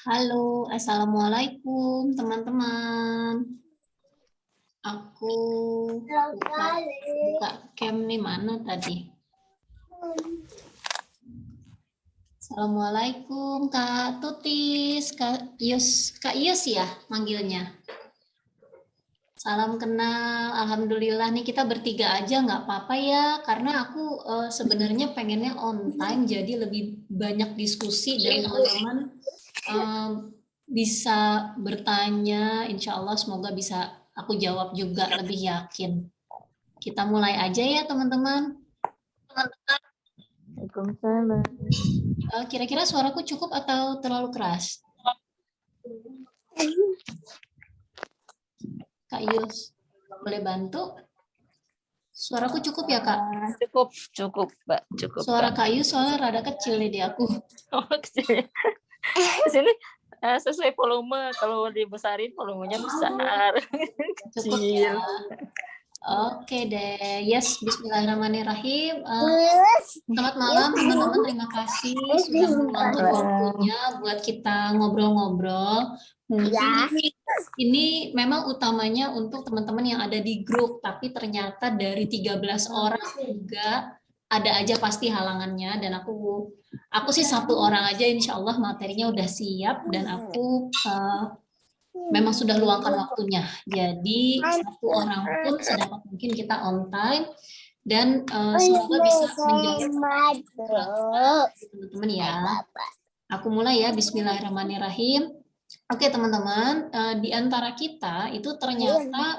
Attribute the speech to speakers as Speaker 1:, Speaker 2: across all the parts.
Speaker 1: Halo, Assalamualaikum teman-teman. Aku buka cam nih, mana tadi? Assalamualaikum Kak Tutis, Kak Yus ya manggilnya. Salam kenal, Alhamdulillah nih kita bertiga aja nggak apa-apa ya, karena aku sebenarnya pengennya on time, jadi lebih banyak diskusi dan teman-teman bisa bertanya, insya Allah semoga bisa aku jawab juga lebih yakin. Kita mulai aja ya teman-teman.
Speaker 2: Waalaikumsalam.
Speaker 1: Kira-kira suaraku cukup atau terlalu keras? Kak Yus, boleh bantu? Suaraku cukup ya Kak?
Speaker 2: Cukup Mbak, cukup.
Speaker 1: Suara Kak Yus soalnya rada kecil nih di aku.
Speaker 2: Oh, kecil. Di sini sesuai volume, kalau dibesarin volumenya besar.
Speaker 1: Cukup ya. Oke deh, yes, bismillahirrahmanirrahim. Selamat malam teman-teman, terima kasih sudah meluangkan waktunya buat kita ngobrol-ngobrol. Mungkin ini memang utamanya untuk teman-teman yang ada di grup, tapi ternyata dari 13 orang juga ada aja pasti halangannya, dan aku sih satu orang aja, insya Allah materinya udah siap, dan aku memang sudah luangkan waktunya. Jadi satu orang pun sedapat mungkin kita on time, dan semoga bisa menjawab teman-teman ya. Aku mulai ya, bismillahirrahmanirrahim. Oke teman-teman, di antara kita itu ternyata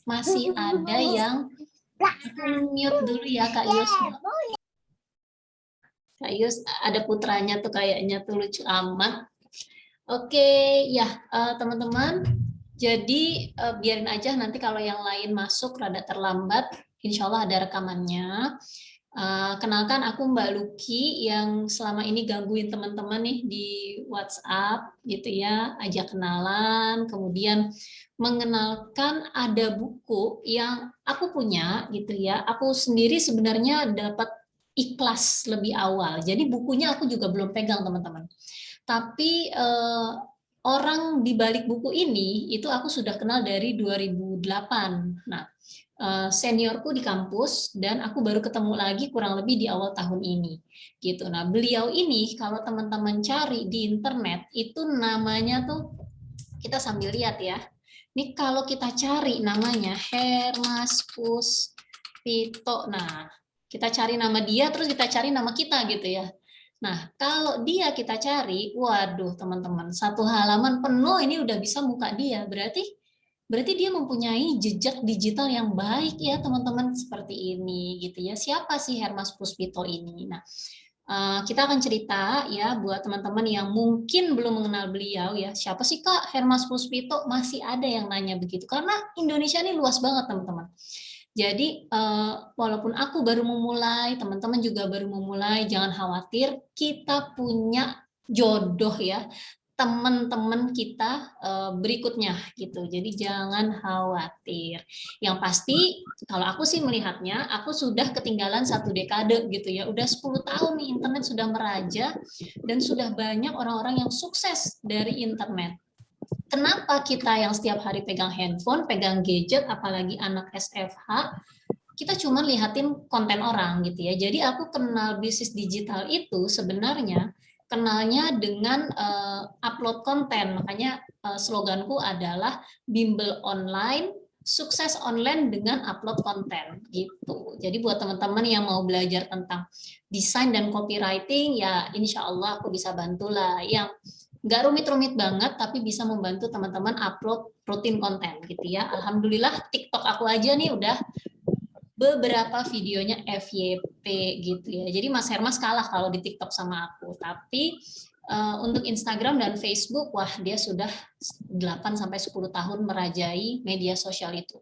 Speaker 1: masih ada yang, aku mute dulu ya Kak Yus. Kak Yus ada putranya tuh kayaknya tuh lucu amat. Oke ya teman-teman, jadi biarin aja nanti kalau yang lain masuk rada terlambat, insya Allah ada rekamannya. Kenalkan aku Mbak Luki yang selama ini gangguin teman-teman nih di WhatsApp gitu ya, ajak kenalan, kemudian mengenalkan ada buku yang aku punya gitu ya. Aku sendiri sebenarnya dapat ikhlas lebih awal, jadi bukunya aku juga belum pegang teman-teman. Tapi orang di balik buku ini itu aku sudah kenal dari 2008. Nah, seniorku di kampus, dan aku baru ketemu lagi kurang lebih di awal tahun ini gitu. Nah, beliau ini kalau teman-teman cari di internet itu namanya tuh, kita sambil lihat ya. Ini kalau kita cari namanya Hermas Puspito. Nah, kita cari nama dia terus kita cari nama kita gitu ya. Nah, kalau dia kita cari, waduh teman-teman, satu halaman penuh ini udah bisa muka dia. Berarti dia mempunyai jejak digital yang baik ya teman-teman, seperti ini gitu ya. Siapa sih Hermas Puspito ini? Nah, kita akan cerita ya buat teman-teman yang mungkin belum mengenal beliau ya. Siapa sih Kak Hermas Puspito? Masih ada yang nanya begitu karena Indonesia ini luas banget teman-teman. Jadi walaupun aku baru memulai, teman-teman juga baru memulai, jangan khawatir, kita punya jodoh ya, teman-teman kita berikutnya gitu. Jadi jangan khawatir. Yang pasti kalau aku sih melihatnya, aku sudah ketinggalan 1 dekade gitu ya. Udah 10 tahun nih internet sudah meraja dan sudah banyak orang-orang yang sukses dari internet. Kenapa kita yang setiap hari pegang handphone, pegang gadget, apalagi anak SFH, kita cuma lihatin konten orang gitu ya. Jadi aku kenal bisnis digital itu sebenarnya kenalnya dengan upload konten. Makanya sloganku adalah bimbel online, sukses online dengan upload konten gitu. Jadi buat teman-teman yang mau belajar tentang desain dan copywriting, ya insya Allah aku bisa bantulah. Yang nggak rumit-rumit banget, tapi bisa membantu teman-teman upload rutin konten gitu ya. Alhamdulillah TikTok aku aja nih udah beberapa videonya FYP gitu ya. Jadi Mas Hermas kalah kalau di TikTok sama aku. Tapi untuk Instagram dan Facebook, wah dia sudah 8-10 tahun merajai media sosial itu.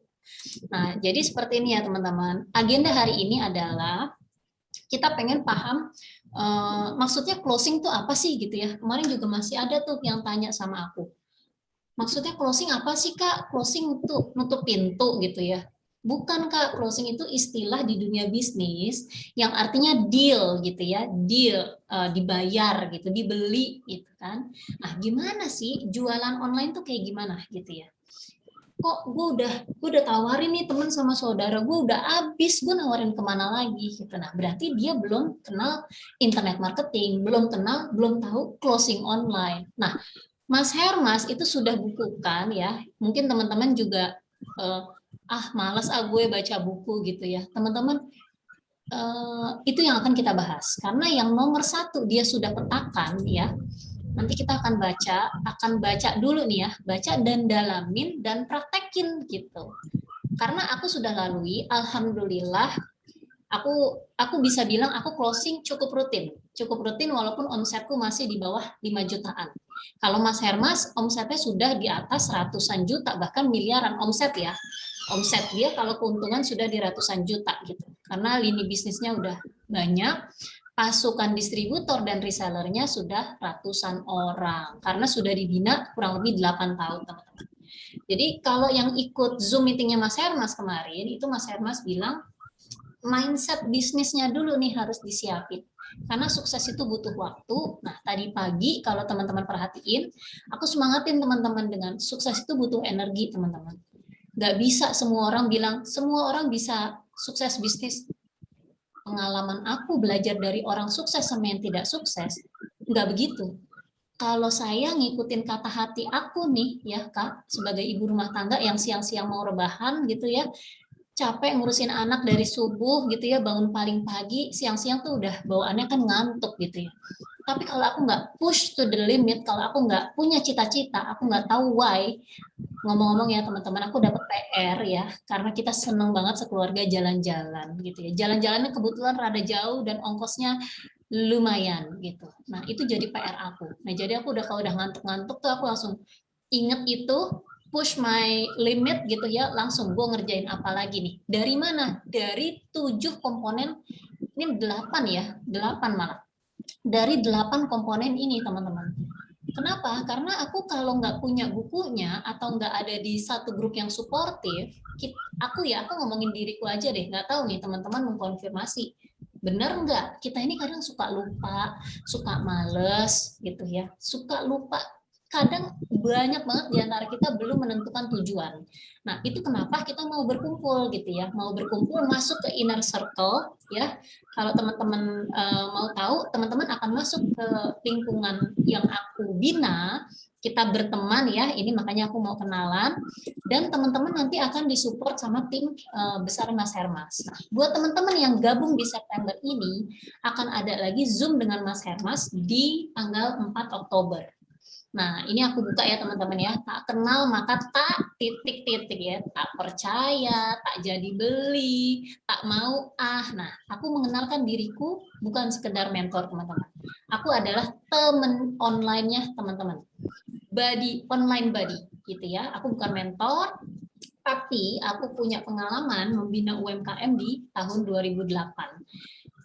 Speaker 1: Nah, jadi seperti ini ya teman-teman. Agenda hari ini adalah kita pengen paham maksudnya closing tuh apa sih gitu ya. Kemarin juga masih ada tuh yang tanya sama aku. Maksudnya closing apa sih Kak? Closing itu nutup pintu gitu ya. Bukan Kak, closing itu istilah di dunia bisnis yang artinya deal gitu ya. Deal, dibayar gitu, dibeli gitu kan. Nah, gimana sih jualan online tuh kayak gimana gitu ya. Kok gue udah tawarin nih teman sama saudara gue udah habis, gue nawarin kemana lagi gitu. Nah berarti dia belum kenal internet marketing, belum tahu closing online. Nah Mas Hermas itu sudah bukukan ya, mungkin teman-teman juga malas gue baca buku gitu ya teman-teman. Itu yang akan kita bahas karena yang nomor 1 dia sudah petakan ya. Nanti kita akan baca dulu nih ya, baca dan dalamin dan praktekin gitu. Karena aku sudah lalui, alhamdulillah, aku bisa bilang aku closing cukup rutin walaupun omsetku masih di bawah 5 jutaan. Kalau Mas Hermas omsetnya sudah di atas ratusan juta, bahkan miliaran omset ya. Omset dia kalau keuntungan sudah di ratusan juta gitu. Karena lini bisnisnya udah banyak, pasukan distributor dan resellernya sudah ratusan orang karena sudah dibina kurang lebih 8 tahun teman-teman. Jadi kalau yang ikut Zoom meetingnya Mas Hermas kemarin itu Mas Hermas bilang mindset bisnisnya dulu nih harus disiapin karena sukses itu butuh waktu. Nah tadi pagi kalau teman-teman perhatiin aku semangatin teman-teman dengan sukses itu butuh energi teman-teman. Nggak bisa semua orang bilang semua orang bisa sukses bisnis. Pengalaman aku belajar dari orang sukses sama yang tidak sukses, nggak begitu. Kalau saya ngikutin kata hati aku nih, ya Kak, sebagai ibu rumah tangga yang siang-siang mau rebahan gitu ya, capek ngurusin anak dari subuh gitu ya, bangun paling pagi, siang-siang tuh udah bawaannya kan ngantuk gitu ya. Tapi kalau aku nggak push to the limit, kalau aku nggak punya cita-cita, aku nggak tahu why, ngomong-ngomong ya teman-teman, aku dapat PR ya, karena kita seneng banget sekeluarga jalan-jalan gitu ya. Jalan-jalannya kebetulan rada jauh dan ongkosnya lumayan gitu. Nah itu jadi PR aku. Nah jadi aku kalau udah ngantuk-ngantuk tuh aku langsung inget itu, push my limit gitu ya, langsung gue ngerjain apa lagi nih. Dari mana? Dari 7 komponen, ini 8 ya, 8 malah. Dari 8 komponen ini teman-teman. Kenapa? Karena aku kalau nggak punya bukunya atau nggak ada di satu grup yang suportif, aku ngomongin diriku aja deh, nggak tahu nih teman-teman mengkonfirmasi. Bener nggak? Kita ini kadang suka lupa, suka males gitu ya, suka lupa. Kadang banyak banget di antara kita belum menentukan tujuan. Nah, itu kenapa kita mau berkumpul gitu ya, mau berkumpul masuk ke inner circle ya. Kalau teman-teman mau tahu, teman-teman akan masuk ke lingkungan yang aku bina, kita berteman ya, ini makanya aku mau kenalan, dan teman-teman nanti akan disupport sama tim besar Mas Hermas. Nah, buat teman-teman yang gabung di September ini, akan ada lagi Zoom dengan Mas Hermas di tanggal 4 Oktober. Nah, ini aku buka ya teman-teman ya. Tak kenal maka tak titik-titik ya. Tak percaya, tak jadi beli, tak mau Nah, aku mengenalkan diriku bukan sekedar mentor teman-teman. Aku adalah teman online-nya teman-teman. Buddy, online buddy gitu ya. Aku bukan mentor, Tapi aku punya pengalaman membina UMKM di tahun 2008.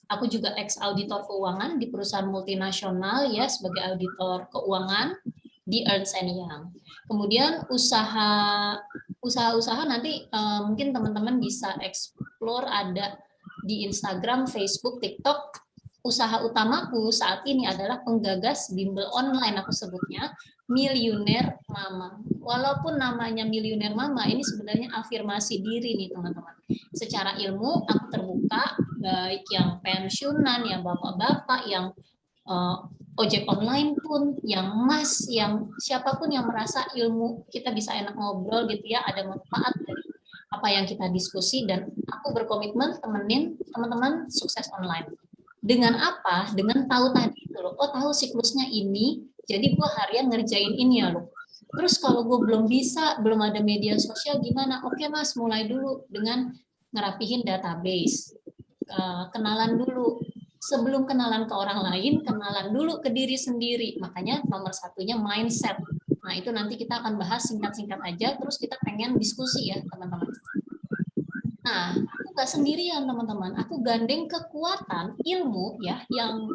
Speaker 1: Aku juga ex-auditor keuangan di perusahaan multinasional ya sebagai auditor keuangan di Ernst Young. Kemudian usaha-usaha nanti mungkin teman-teman bisa explore ada di Instagram, Facebook, TikTok. Usaha utamaku saat ini adalah penggagas bimbel online, aku sebutnya Miliuner Mama. Walaupun namanya Miliuner Mama, ini sebenarnya afirmasi diri nih teman-teman. Secara ilmu aku terbuka, baik yang pensiunan, yang bapak-bapak, yang ojek online pun, yang mas, yang siapapun yang merasa ilmu kita bisa enak ngobrol gitu ya, ada manfaat dari apa yang kita diskusi, dan aku berkomitmen temenin teman-teman sukses online. Dengan apa? Dengan tahu tadi itu loh, oh tahu siklusnya ini, jadi gue harian ngerjain ini ya loh. Terus kalau gue belum bisa, belum ada media sosial gimana? Oke mas, mulai dulu dengan ngerapihin database. Kenalan dulu. Sebelum kenalan ke orang lain, kenalan dulu ke diri sendiri. Makanya nomor satunya mindset. Nah itu nanti kita akan bahas singkat-singkat aja, terus kita pengen diskusi ya teman-teman. Nah, aku nggak sendirian teman-teman. Aku gandeng kekuatan ilmu ya yang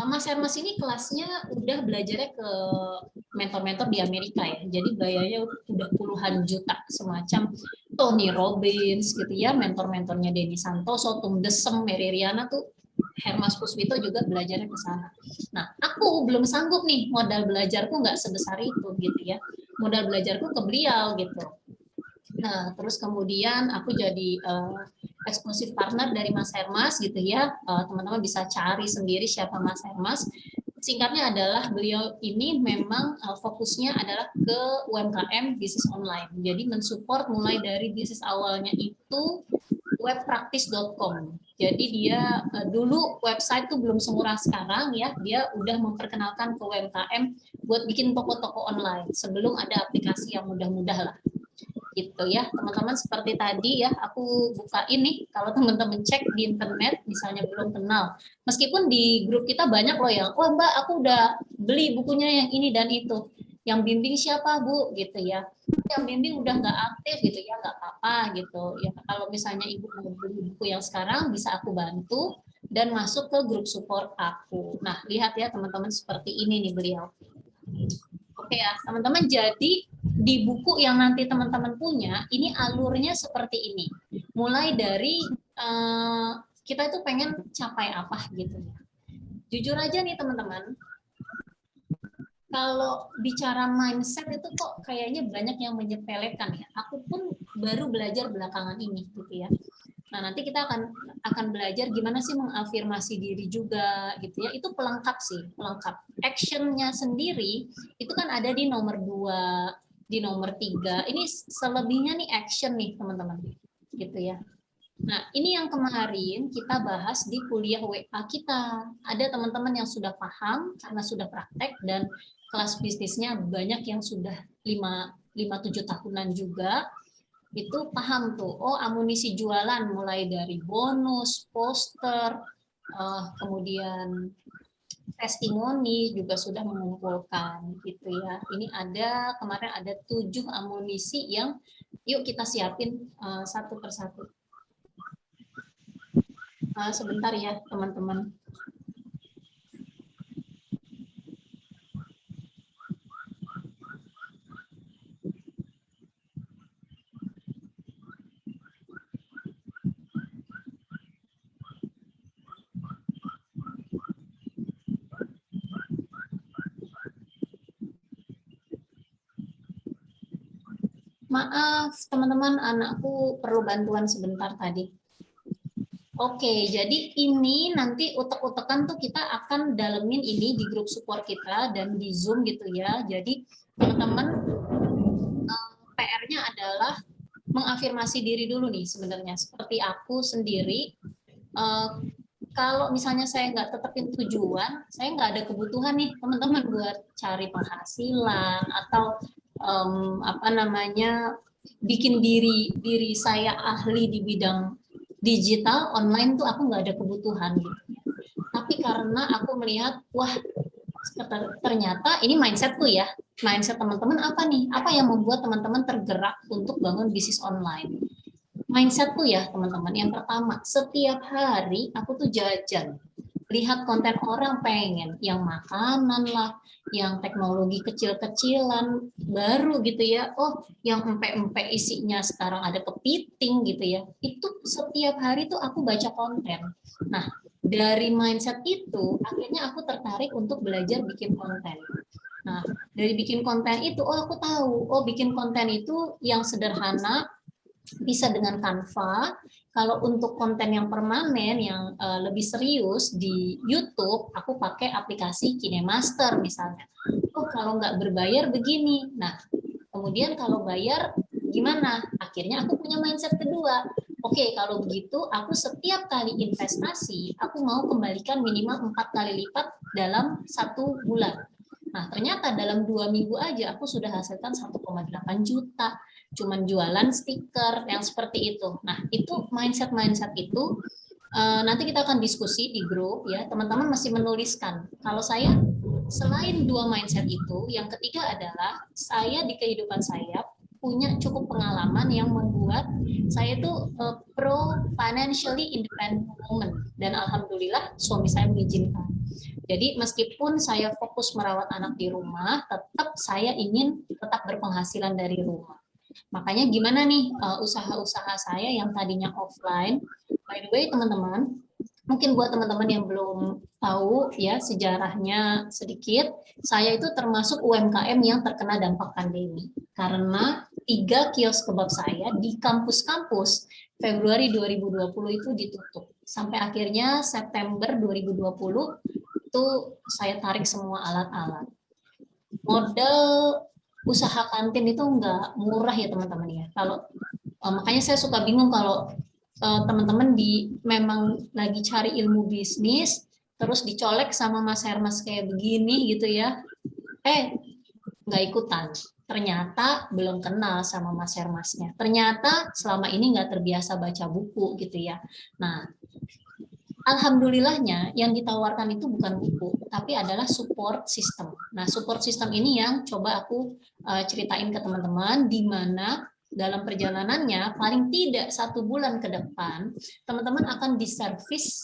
Speaker 1: Mas Hermas ini kelasnya udah belajarnya ke mentor-mentor di Amerika ya. Jadi bayarnya udah puluhan juta, semacam Tony Robbins gitu ya, mentor-mentornya Denny Santoso, Tung Desem, Mary Riana tuh Hermas Puswito juga belajarnya ke sana. Nah, aku belum sanggup nih, modal belajarku nggak sebesar itu gitu ya. Modal belajarku ke beliau gitu. Nah, terus kemudian aku jadi eksklusif partner dari Mas Hermas gitu ya. Teman-teman bisa cari sendiri siapa Mas Hermas. Singkatnya adalah beliau ini memang fokusnya adalah ke UMKM bisnis online. Jadi mensupport mulai dari bisnis awalnya itu webpraktis.com. Jadi dia dulu website tuh belum semurah sekarang ya. Dia udah memperkenalkan ke UMKM buat bikin toko-toko online sebelum ada aplikasi yang mudah-mudah lah gitu ya teman-teman. Seperti tadi ya aku buka ini, kalau teman-teman cek di internet misalnya belum kenal, meskipun di grup kita banyak loh yang wah mbak aku udah beli bukunya yang ini dan itu, yang bimbing siapa bu gitu ya, yang bimbing udah nggak aktif gitu ya, nggak apa-apa gitu ya. Kalau misalnya ibu mau beli buku yang sekarang bisa aku bantu dan masuk ke grup support aku. Nah lihat ya teman-teman, seperti ini nih beliau. Oke ya, teman-teman, jadi di buku yang nanti teman-teman punya, ini alurnya seperti ini. Mulai dari kita itu pengen capai apa gitu ya. Jujur aja nih teman-teman, kalau bicara mindset itu kok kayaknya banyak yang menyepelekan ya. Aku pun baru belajar belakangan ini gitu ya. Nah, nanti kita akan belajar gimana sih mengafirmasi diri juga gitu ya. Itu pelengkap sih, pelengkap. Actionnya sendiri itu kan ada di nomor 2, di nomor 3. Ini selebihnya nih action nih, teman-teman. Gitu ya. Nah, ini yang kemarin kita bahas di kuliah WA kita. Ada teman-teman yang sudah paham karena sudah praktek, dan kelas bisnisnya banyak yang sudah 5-7 tahunan juga. Itu paham tuh, oh amunisi jualan mulai dari bonus, poster, kemudian testimoni juga sudah mengumpulkan gitu ya. Ini ada kemarin ada 7 amunisi yang yuk kita siapin satu persatu. Sebentar ya teman-teman. Maaf teman-teman, anakku perlu bantuan sebentar tadi. Oke, jadi ini nanti utek-utekan tuh kita akan dalemin ini di grup support kita dan di Zoom gitu ya. Jadi teman-teman PR-nya adalah mengafirmasi diri dulu nih sebenarnya. Seperti aku sendiri, kalau misalnya saya nggak tetapin tujuan, saya nggak ada kebutuhan nih teman-teman buat cari penghasilan atau apa namanya bikin diri saya ahli di bidang digital online tuh aku nggak ada kebutuhan gitu. Tapi karena aku melihat wah ternyata ini mindsetku ya, mindset teman-teman apa nih? Apa yang membuat teman-teman tergerak untuk bangun bisnis online? Mindsetku ya teman-teman, yang pertama, setiap hari aku tuh jajan. Lihat konten orang pengen, yang makanan lah, yang teknologi kecil-kecilan, baru gitu ya. Oh, yang empek-empek isinya sekarang ada kepiting gitu ya. Itu setiap hari tuh aku baca konten. Nah, dari mindset itu, akhirnya aku tertarik untuk belajar bikin konten. Nah, dari bikin konten itu, oh aku tahu, oh bikin konten itu yang sederhana, bisa dengan Canva. Kalau untuk konten yang permanen, yang lebih serius di YouTube, aku pakai aplikasi KineMaster misalnya. Oh, kalau nggak berbayar begini. Nah, kemudian kalau bayar gimana? Akhirnya aku punya mindset kedua. Oke, kalau begitu aku setiap kali investasi, aku mau kembalikan minimal 4 kali lipat dalam 1 bulan. Nah, ternyata dalam 2 minggu aja aku sudah hasilkan 1,8 juta. Cuman jualan stiker yang seperti itu. Nah, itu mindset-mindset itu nanti kita akan diskusi di grup ya. Teman-teman masih menuliskan. Kalau saya selain 2 mindset itu, yang ketiga adalah saya di kehidupan saya punya cukup pengalaman yang membuat saya itu pro financially independent woman, dan alhamdulillah suami saya mengizinkan. Jadi meskipun saya fokus merawat anak di rumah, tetap saya ingin tetap berpenghasilan dari rumah. Makanya gimana nih usaha-usaha saya yang tadinya offline. By the way teman-teman, mungkin buat teman-teman yang belum tahu ya sejarahnya sedikit, saya itu termasuk UMKM yang terkena dampak pandemi. Karena 3 kios kebab saya di kampus-kampus Februari 2020 itu ditutup. Sampai akhirnya September 2020 itu saya tarik semua alat-alat. Modal usaha kantin itu nggak murah ya teman-teman ya. Kalau makanya saya suka bingung kalau teman-teman memang lagi cari ilmu bisnis terus dicolek sama Mas Hermas kayak begini gitu ya. Nggak ikutan. Ternyata belum kenal sama Mas Hermasnya. Ternyata selama ini nggak terbiasa baca buku gitu ya. Nah, alhamdulillahnya yang ditawarkan itu bukan buku, tapi adalah support system. Nah, support system ini yang coba aku ceritain ke teman-teman, di mana dalam perjalanannya paling tidak 1 bulan ke depan, teman-teman akan diservis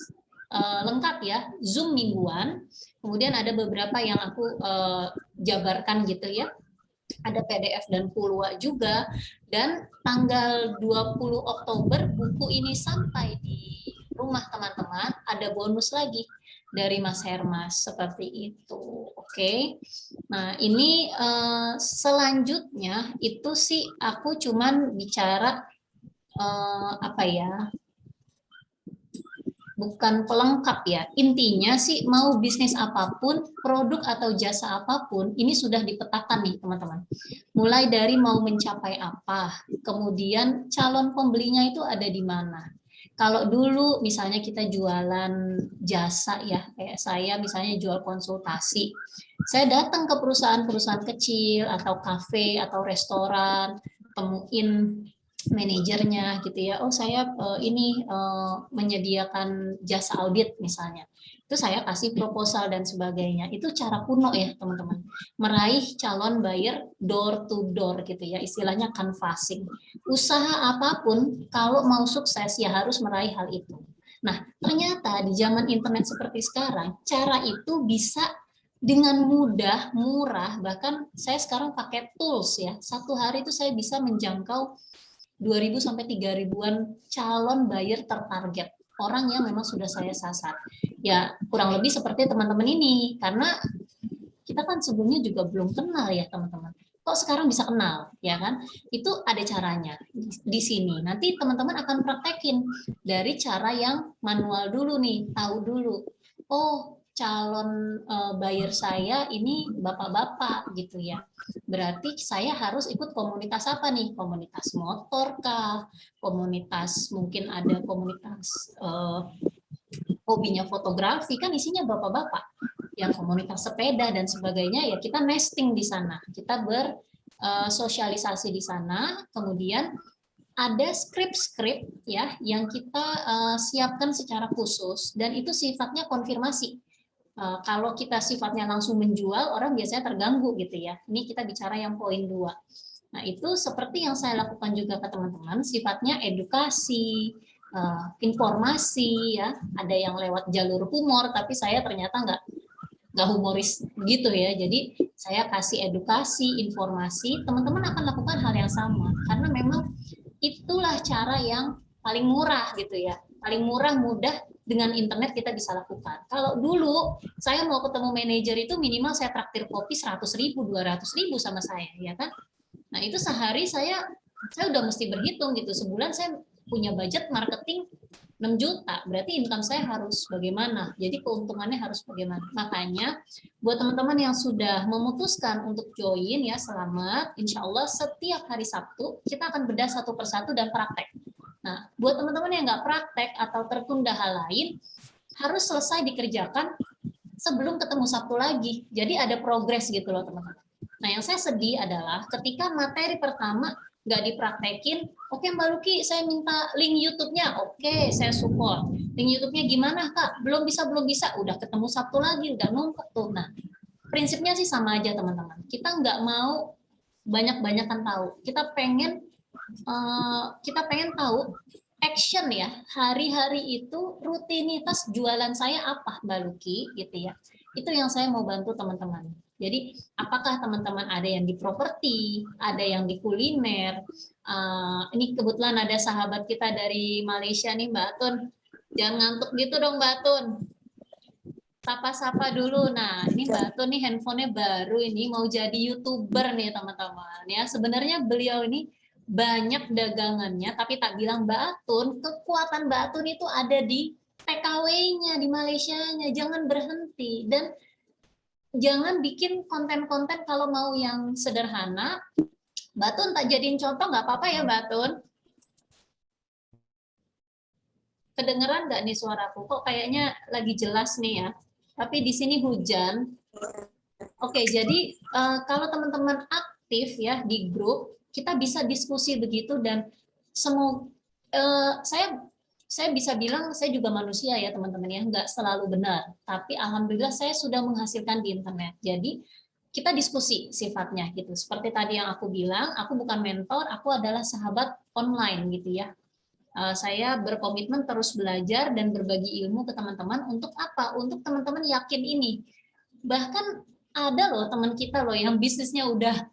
Speaker 1: lengkap ya, Zoom mingguan. Kemudian ada beberapa yang aku jabarkan gitu ya. Ada PDF dan Pulwa juga. Dan tanggal 20 Oktober buku ini sampai di rumah teman-teman, ada bonus lagi dari Mas Hermas seperti itu. Oke. Nah, ini selanjutnya itu sih aku cuman bicara apa ya? Bukan pelengkap ya. Intinya sih mau bisnis apapun, produk atau jasa apapun, ini sudah dipetakan nih teman-teman. Mulai dari mau mencapai apa, kemudian calon pembelinya itu ada di mana. Kalau dulu misalnya kita jualan jasa ya, kayak saya misalnya jual konsultasi, saya datang ke perusahaan-perusahaan kecil atau kafe atau restoran, temuin manajernya gitu ya. Oh saya ini menyediakan jasa audit misalnya. Itu saya kasih proposal dan sebagainya. Itu cara kuno ya teman-teman. Meraih calon buyer door to door gitu ya. Istilahnya canvassing. Usaha apapun kalau mau sukses ya harus meraih hal itu. Nah ternyata di zaman internet seperti sekarang, cara itu bisa dengan mudah, murah, bahkan saya sekarang pakai tools ya. 1 hari itu saya bisa menjangkau 2.000 sampai 3.000-an calon buyer tertarget, orang yang memang sudah saya sasar. Ya kurang lebih seperti teman-teman ini, karena kita kan sebelumnya juga belum kenal ya teman-teman. Kok sekarang bisa kenal, ya kan? Itu ada caranya di sini. Nanti teman-teman akan praktekin dari cara yang manual dulu nih, tahu dulu. Oh, calon buyer saya ini bapak-bapak gitu ya. Berarti saya harus ikut komunitas apa nih? Komunitas motor kah? Komunitas, mungkin ada komunitas hobinya fotografi, kan isinya bapak-bapak. Yang komunitas sepeda dan sebagainya, ya kita nesting di sana. Kita bersosialisasi di sana, kemudian ada skrip-skrip ya yang kita siapkan secara khusus, dan itu sifatnya konfirmasi. Kalau kita sifatnya langsung menjual, orang biasanya terganggu gitu ya. Ini kita bicara yang poin 2. Nah, itu seperti yang saya lakukan juga ke teman-teman, sifatnya edukasi, informasi ya. Ada yang lewat jalur humor, tapi saya ternyata nggak humoris gitu ya. Jadi saya kasih edukasi, informasi, teman-teman akan lakukan hal yang sama karena memang itulah cara yang paling murah gitu ya. Paling murah, mudah, dengan internet kita bisa lakukan. Kalau dulu saya mau ketemu manajer itu minimal saya traktir kopi 100.000, 200.000 sama saya, ya kan? Nah itu sehari saya udah mesti berhitung gitu. Sebulan saya punya budget marketing 6 juta, berarti income saya harus bagaimana? Jadi keuntungannya harus bagaimana? Makanya buat teman-teman yang sudah memutuskan untuk join ya, selamat. Insya Allah setiap hari Sabtu kita akan bedah satu persatu dan praktek. Nah, buat teman-teman yang nggak praktek atau tertunda hal lain, harus selesai dikerjakan sebelum ketemu Sabtu lagi. Jadi ada progres gitu loh teman-teman. Nah, yang saya sedih adalah ketika materi pertama nggak dipraktekin, oke Mbak Luki, saya minta link YouTube-nya, oke, saya support. Link YouTube-nya gimana Kak? Belum bisa, udah ketemu Sabtu lagi, udah numpuk tuh. Nah, prinsipnya sih sama aja teman-teman. Kita nggak mau banyak-banyakan tahu. Kita pengen tahu action ya, hari-hari itu rutinitas jualan saya apa Mbak Luki gitu ya. Itu yang saya mau bantu teman-teman. Jadi apakah teman-teman ada yang di properti, ada yang di kuliner. Ini kebetulan ada sahabat kita dari Malaysia nih Mbak Tun. Jangan ngantuk gitu dong Mbak Tun. Sapa-sapa dulu. Nah, ini Mbak Tun nih handphonenya baru ini mau jadi YouTuber nih teman-teman ya. Sebenarnya beliau ini banyak dagangannya, tapi tak bilang Mbak Atun, kekuatan Mbak Atun itu ada di TKW-nya, di Malaysia-nya. Jangan berhenti dan jangan bikin konten-konten kalau mau yang sederhana. Mbak Atun tak jadiin contoh nggak apa-apa ya Mbak Atun? Kedengeran nggak nih suaraku? Kok kayaknya lagi jelas nih ya. Tapi di sini hujan. Oke, jadi kalau teman-teman aktif ya di grup, kita bisa diskusi begitu dan semua saya bisa bilang saya juga manusia ya teman-teman ya, nggak selalu benar. Tapi alhamdulillah saya sudah menghasilkan di internet. Jadi kita diskusi sifatnya gitu. Seperti tadi yang aku bilang, aku bukan mentor, aku adalah sahabat online gitu ya. Saya berkomitmen terus belajar dan berbagi ilmu ke teman-teman untuk apa? Untuk teman-teman yakin ini. Bahkan ada loh teman kita loh yang bisnisnya udah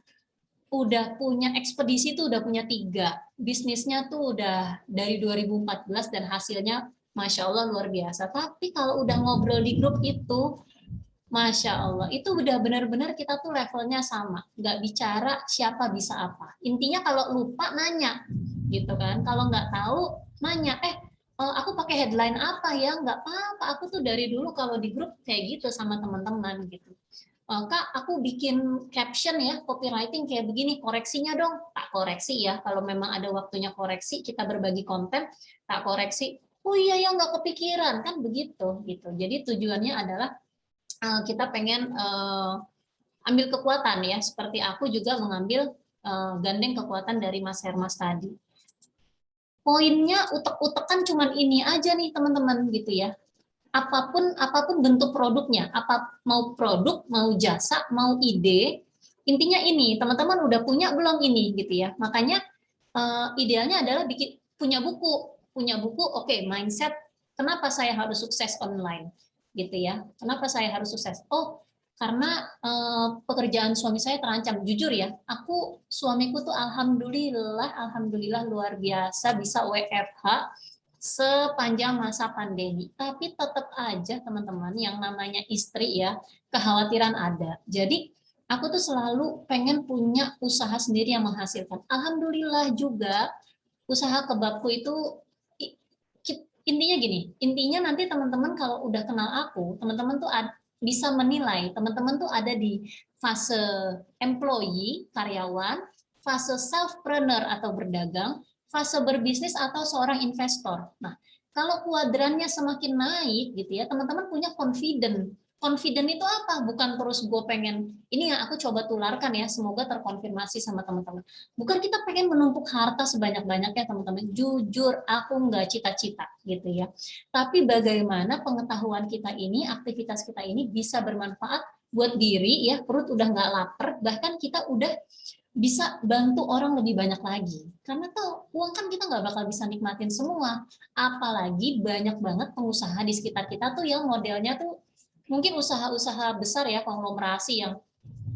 Speaker 1: punya ekspedisi tuh udah punya 3 bisnisnya tuh udah dari 2014 dan hasilnya Masya Allah luar biasa. Tapi kalau udah ngobrol di grup itu Masya Allah itu udah benar-benar kita tuh levelnya sama, nggak bicara siapa bisa apa. Intinya kalau lupa nanya gitu kan, kalau nggak tahu nanya aku pakai headline apa ya, nggak apa-apa, aku tuh dari dulu kalau di grup kayak gitu sama teman-teman gitu. Kak, aku bikin caption ya, copywriting kayak begini, koreksinya dong. Tak koreksi ya, kalau memang ada waktunya koreksi, kita berbagi konten, tak koreksi. Oh iya ya, nggak kepikiran, kan begitu. Gitu. Jadi tujuannya adalah kita pengen ambil kekuatan ya, seperti aku juga mengambil gandeng kekuatan dari Mas Hermas tadi. Poinnya utek-utekan cuman ini aja nih teman-teman gitu ya. Apapun bentuk produknya, mau produk, mau jasa, mau ide, intinya ini teman-teman udah punya belum ini gitu ya. Makanya idealnya adalah punya buku oke, mindset kenapa saya harus sukses online gitu ya. Kenapa saya harus sukses? Oh, karena pekerjaan suami saya terancam. Jujur ya, suamiku tuh alhamdulillah luar biasa bisa WFH sepanjang masa pandemi. Tapi tetap aja teman-teman yang namanya istri ya, kekhawatiran ada. Jadi aku tuh selalu pengen punya usaha sendiri yang menghasilkan. Alhamdulillah juga usaha kebabku itu intinya gini, intinya nanti teman-teman kalau udah kenal aku, teman-teman tuh bisa menilai, teman-teman tuh ada di fase employee, karyawan, fase selfpreneur atau berdagang, fase berbisnis atau seorang investor. Nah, kalau kuadrannya semakin naik gitu ya, teman-teman punya confident Confident itu apa? Bukan terus gue pengen, ini yang aku coba tularkan ya, semoga terkonfirmasi sama teman-teman. Bukan kita pengen menumpuk harta sebanyak-banyaknya teman-teman. Jujur, aku nggak cita-cita gitu ya. Tapi bagaimana pengetahuan kita ini, aktivitas kita ini bisa bermanfaat buat diri ya, perut udah nggak lapar, bahkan kita udah bisa bantu orang lebih banyak lagi. Karena tuh uang kan kita nggak bakal bisa nikmatin semua. Apalagi banyak banget pengusaha di sekitar kita tuh yang modelnya tuh mungkin usaha-usaha besar ya, konglomerasi yang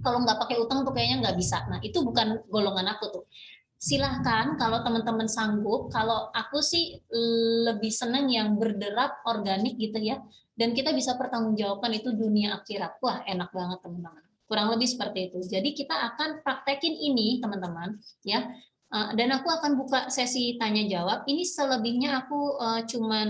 Speaker 1: kalau nggak pakai utang tuh kayaknya nggak bisa. Nah itu bukan golongan aku tuh. Silahkan kalau teman-teman sanggup, kalau aku sih lebih seneng yang berderap organik gitu ya, dan kita bisa pertanggungjawabkan itu dunia akhirat. Wah enak banget teman-teman. Kurang lebih seperti itu. Jadi kita akan praktekin ini teman-teman ya. Dan aku akan buka sesi tanya jawab. Ini selebihnya aku cuman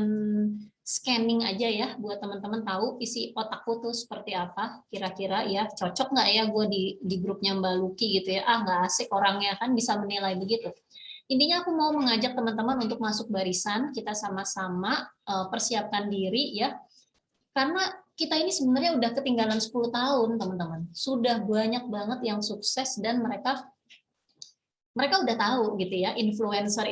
Speaker 1: scanning aja ya buat teman-teman tahu isi otakku tuh seperti apa kira-kira ya, cocok nggak ya gue di grupnya Mbak Luki gitu ya, nggak asik orangnya, kan bisa menilai begitu. Intinya aku mau mengajak teman-teman untuk masuk barisan, kita sama-sama persiapkan diri ya, karena kita ini sebenarnya udah ketinggalan 10 tahun teman-teman, sudah banyak banget yang sukses dan mereka udah tahu gitu ya, influencer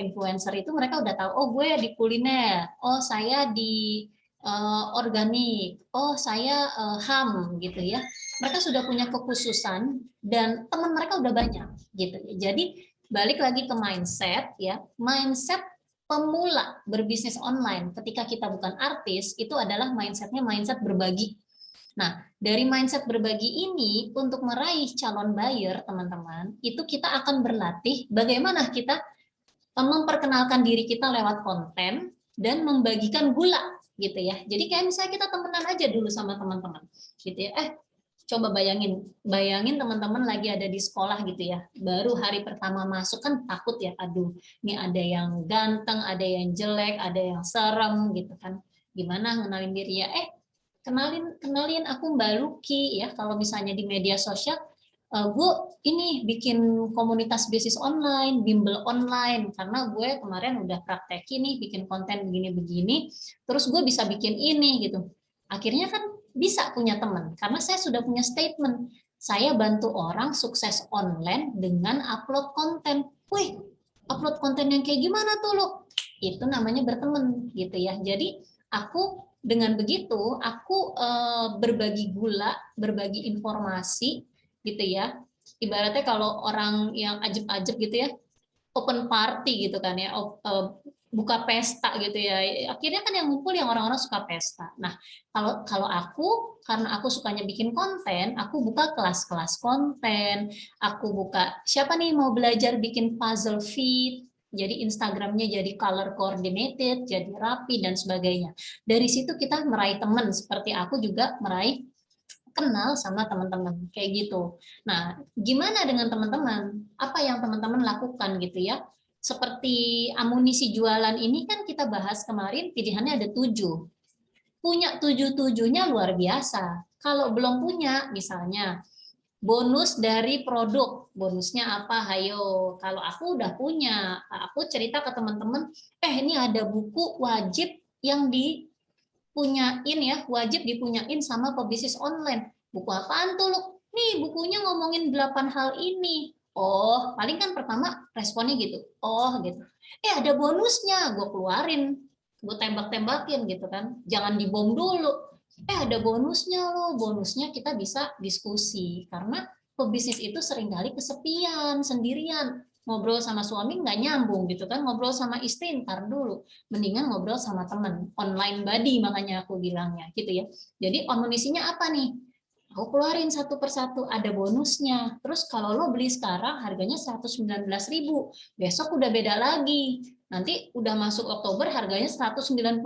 Speaker 1: itu mereka udah tahu, oh gue di kuliner, oh saya di organik, oh saya HAM gitu ya. Mereka sudah punya kekhususan dan teman mereka udah banyak gitu ya. Jadi balik lagi ke mindset ya, mindset pemula berbisnis online ketika kita bukan artis itu adalah mindsetnya mindset berbagi. Nah, dari mindset berbagi ini untuk meraih calon buyer, teman-teman, itu kita akan berlatih bagaimana kita memperkenalkan diri kita lewat konten dan membagikan gula gitu ya. Jadi kayak misalnya kita temenan aja dulu sama teman-teman gitu ya. Coba bayangin teman-teman lagi ada di sekolah gitu ya. Baru hari pertama masuk kan takut ya, aduh, ini ada yang ganteng, ada yang jelek, ada yang serem gitu kan. Gimana ngenalin diri ya? Kenalin aku Mbak Luki ya. Kalau misalnya di media sosial, gue ini bikin komunitas bisnis online, bimbel online, karena gue kemarin udah praktekin nih bikin konten begini-begini, terus gue bisa bikin ini gitu. Akhirnya kan bisa punya teman, karena saya sudah punya statement. Saya bantu orang sukses online dengan upload konten. Wih, upload konten yang kayak gimana tuh lo? Itu namanya berteman gitu ya. Jadi aku dengan begitu aku berbagi gula, berbagi informasi gitu ya. Ibaratnya kalau orang yang ajeb-ajeb gitu ya, open party gitu kan ya, buka pesta gitu ya. Akhirnya kan yang ngumpul yang orang-orang suka pesta. Nah, kalau aku karena aku sukanya bikin konten, aku buka kelas-kelas konten, aku buka siapa nih mau belajar bikin puzzle feed, jadi Instagramnya jadi color coordinated, jadi rapi dan sebagainya. Dari situ kita meraih teman, seperti aku juga meraih kenal sama teman-teman kayak gitu. Nah, gimana dengan teman-teman? Apa yang teman-teman lakukan gitu ya? Seperti amunisi jualan ini kan kita bahas kemarin, pilihannya ada 7. Punya 7-7-nya luar biasa. Kalau belum punya, misalnya bonus dari produk, bonusnya apa? Hayo, kalau aku udah punya, aku cerita ke teman-teman, ini ada buku wajib yang dipunyain ya, wajib dipunyain sama pebisnis online. Buku apaan tuh lu? Nih bukunya ngomongin 8 hal ini. Oh, paling kan pertama responnya gitu. Oh, gitu. Ada bonusnya, gue keluarin. Gue tembak-tembakin gitu kan. Jangan dibom dulu. Ada bonusnya loh. Bonusnya kita bisa diskusi. Karena pebisnis itu seringkali kesepian, sendirian. Ngobrol sama suami nggak nyambung gitu kan. Ngobrol sama istri ntar dulu. Mendingan ngobrol sama teman. Online buddy makanya aku bilangnya gitu ya. Jadi amunisinya apa nih? Aku keluarin satu persatu, ada bonusnya. Terus kalau lo beli sekarang harganya 119.000, besok udah beda lagi. Nanti udah masuk Oktober harganya 197.000.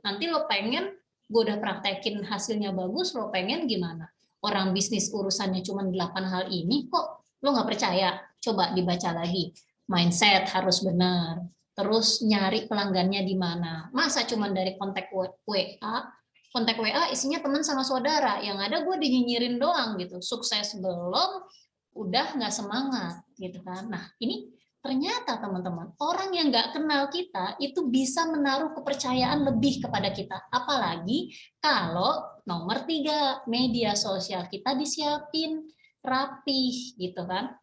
Speaker 1: Nanti lo pengen, gue udah praktekin hasilnya bagus, lo pengen gimana? Orang bisnis urusannya cuma 8 hal ini kok lo nggak percaya? Coba dibaca lagi. Mindset harus benar. Terus nyari pelanggannya di mana. Masa cuma dari kontak WA, kontak WA isinya teman sama saudara, yang ada gue dinyinyirin doang gitu, sukses belum, udah nggak semangat gitu kan. Nah ini ternyata teman-teman, orang yang nggak kenal kita itu bisa menaruh kepercayaan lebih kepada kita, apalagi kalau Nomor 3, media sosial kita disiapin rapih gitu kan.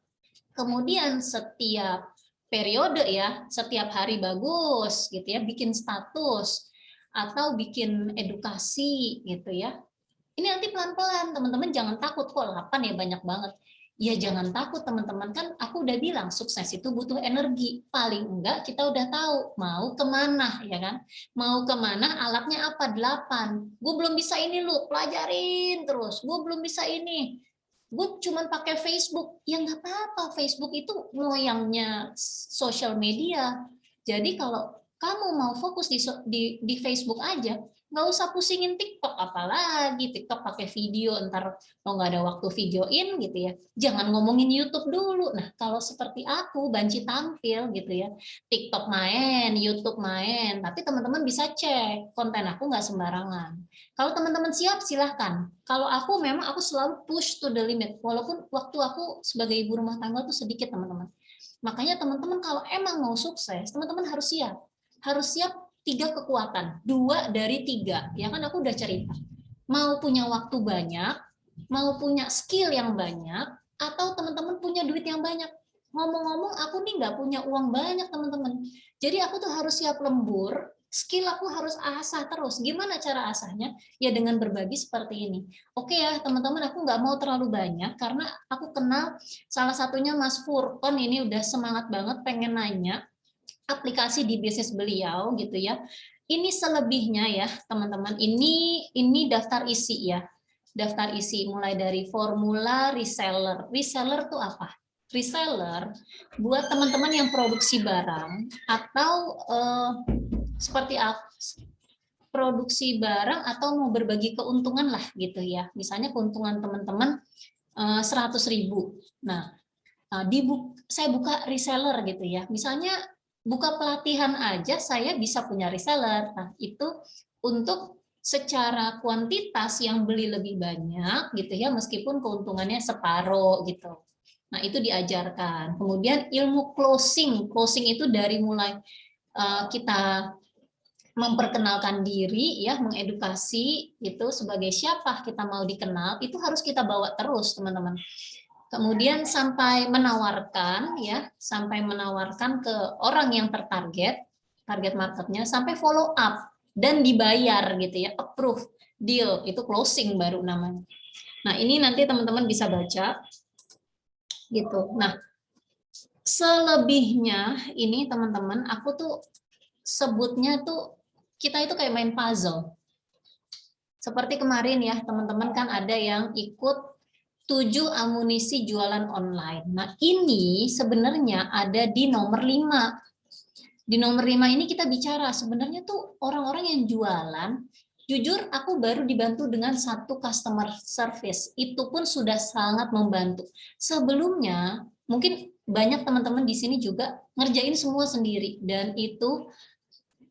Speaker 1: Kemudian setiap periode ya, setiap hari bagus gitu ya, bikin status atau bikin edukasi gitu ya. Ini nanti pelan-pelan, teman-teman jangan takut kok 8 ya banyak banget. Ya jangan takut teman-teman, kan aku udah bilang sukses itu butuh energi. Paling enggak kita udah tahu mau kemana ya kan. Mau kemana, alatnya apa, 8. Gue belum bisa ini lu, pelajarin terus. Gue belum bisa ini. Gue cuma pakai Facebook. Ya nggak apa-apa, Facebook itu loyangnya sosial media. Jadi kalau kamu mau fokus di Facebook aja, nggak usah pusingin TikTok, apalagi TikTok pakai video, ntar lo nggak ada waktu videoin gitu ya. Jangan ngomongin YouTube dulu. Nah kalau seperti aku banci tampil gitu ya, TikTok main, YouTube main, tapi teman-teman bisa cek konten aku nggak sembarangan. Kalau teman-teman siap silahkan. Kalau aku memang aku selalu push to the limit, walaupun waktu aku sebagai ibu rumah tangga tuh sedikit teman-teman. Makanya teman-teman kalau emang mau sukses, teman-teman harus siap. Harus siap 3 kekuatan, 2 dari 3. Ya kan aku udah cerita. Mau punya waktu banyak, mau punya skill yang banyak, atau teman-teman punya duit yang banyak. Ngomong-ngomong, aku nih nggak punya uang banyak, teman-teman. Jadi aku tuh harus siap lembur, skill aku harus asah terus. Gimana cara asahnya? Ya dengan berbagi seperti ini. Oke ya, teman-teman, aku nggak mau terlalu banyak, karena aku kenal salah satunya Mas Furkon ini udah semangat banget pengen nanya aplikasi di bisnis beliau gitu ya. Ini selebihnya ya teman-teman. Ini daftar isi ya. Daftar isi mulai dari formula reseller. Reseller tuh apa? Reseller buat teman-teman yang produksi barang atau seperti apa? Produksi barang atau mau berbagi keuntungan lah gitu ya. Misalnya keuntungan teman-teman 100.000. Nah, saya buka reseller gitu ya. Misalnya buka pelatihan aja saya bisa punya reseller. Nah, itu untuk secara kuantitas yang beli lebih banyak gitu ya, meskipun keuntungannya separuh gitu. Nah, itu diajarkan. Kemudian ilmu closing. Closing itu dari mulai kita memperkenalkan diri ya, mengedukasi itu sebagai siapa kita mau dikenal, itu harus kita bawa terus, teman-teman. Kemudian sampai menawarkan ya, sampai menawarkan ke orang yang tertarget, target marketnya, sampai follow up dan dibayar gitu ya, approve, deal, itu closing baru namanya. Nah, ini nanti teman-teman bisa baca gitu. Nah, selebihnya ini teman-teman, aku tuh sebutnya tuh kita itu kayak main puzzle. Seperti kemarin ya, teman-teman kan ada yang ikut 7 amunisi jualan online. Nah, ini sebenarnya ada di nomor 5. Di nomor 5 ini kita bicara sebenarnya tuh orang-orang yang jualan, jujur aku baru dibantu dengan 1 customer service. Itu pun sudah sangat membantu. Sebelumnya, mungkin banyak teman-teman di sini juga ngerjain semua sendiri dan itu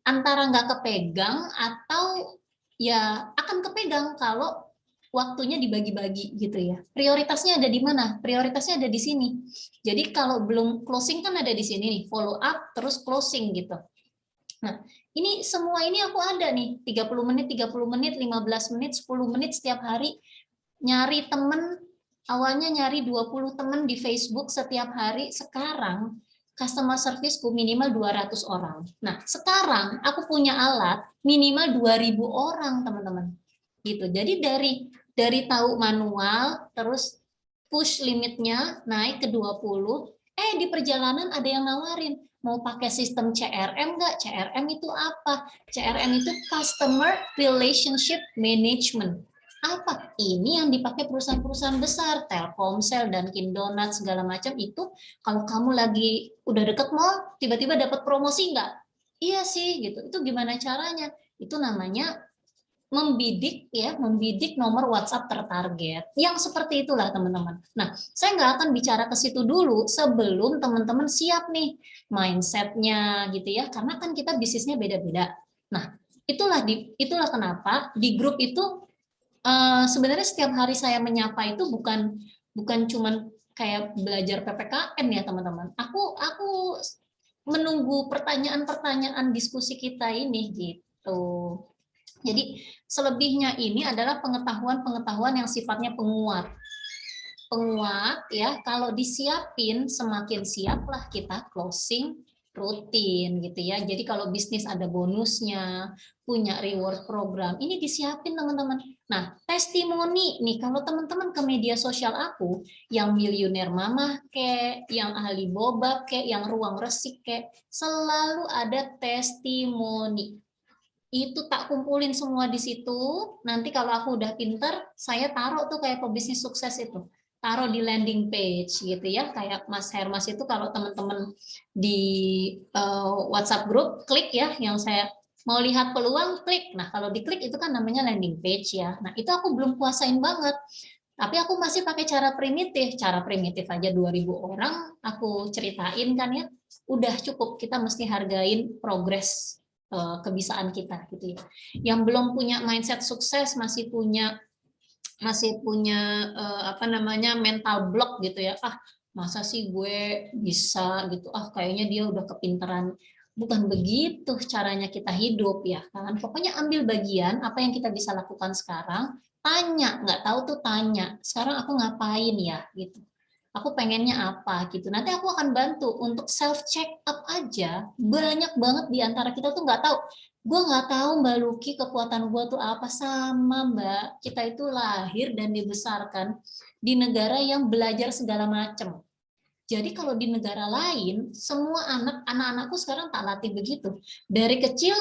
Speaker 1: antara nggak kepegang atau ya akan kepegang kalau waktunya dibagi-bagi gitu ya. Prioritasnya ada di mana? Prioritasnya ada di sini. Jadi kalau belum closing kan ada di sini nih, follow up terus closing gitu. Nah, ini semua ini aku ada nih, 30 menit, 30 menit, 15 menit, 10 menit setiap hari nyari temen, awalnya nyari 20 temen di Facebook setiap hari, sekarang customer serviceku minimal 200 orang. Nah, sekarang aku punya alat minimal 2.000 orang, teman-teman. Gitu. Jadi dari tahu manual terus push limitnya naik ke 20, di perjalanan ada yang nawarin mau pakai sistem CRM nggak? CRM itu apa? CRM itu Customer Relationship Management. Apa? Ini yang dipakai perusahaan-perusahaan besar, Telkomsel, Dunkin Donuts, segala macam itu. Kalau kamu lagi udah deket mall, tiba-tiba dapat promosi nggak? Iya sih, gitu. Itu gimana caranya? Itu namanya membidik ya, membidik nomor WhatsApp tertarget. Yang seperti itulah teman-teman. Nah, saya nggak akan bicara ke situ dulu sebelum teman-teman siap nih mindsetnya gitu ya, karena kan kita bisnisnya beda-beda. Nah, itulah kenapa di grup itu sebenarnya setiap hari saya menyapa itu bukan cuman kayak belajar PPKN ya teman-teman. Aku menunggu pertanyaan-pertanyaan diskusi kita ini gitu. Jadi selebihnya ini adalah pengetahuan-pengetahuan yang sifatnya penguat. Penguat ya, kalau disiapin semakin siaplah kita closing rutin gitu ya. Jadi kalau bisnis ada bonusnya, punya reward program, ini disiapin teman-teman. Nah, testimoni nih, kalau teman-teman ke media sosial aku, yang miliuner mama kayak, yang ahli boba kayak, yang ruang resik kayak, selalu ada testimoni. Itu tak kumpulin semua di situ. Nanti kalau aku udah pinter, saya taruh tuh kayak pebisnis sukses itu. Taruh di landing page gitu ya. Kayak Mas Hermas itu kalau teman-teman di WhatsApp group, klik ya yang saya mau lihat peluang, klik. Nah, kalau diklik itu kan namanya landing page ya. Nah, itu aku belum kuasain banget. Tapi aku masih pakai cara primitif. Cara primitif aja 2000 orang aku ceritain kan ya. Udah cukup, kita mesti hargain progres kebisaan kita gitu ya. Yang belum punya mindset sukses masih punya apa namanya mental block gitu ya. Ah, masa sih gue bisa gitu. Ah, kayaknya dia udah kepinteran. Bukan begitu caranya kita hidup ya kan. Pokoknya ambil bagian apa yang kita bisa lakukan sekarang, tanya, nggak tahu tuh tanya. Sekarang aku ngapain ya gitu. Aku pengennya apa gitu. Nanti aku akan bantu untuk self check up aja. Banyak banget di antara kita tuh nggak tahu. Gue nggak tahu Mbak Luki kekuatan gue tuh apa. Sama Mbak. Kita itu lahir dan dibesarkan di negara yang belajar segala macam. Jadi kalau di negara lain, semua anak-anakku sekarang tak latih begitu. Dari kecil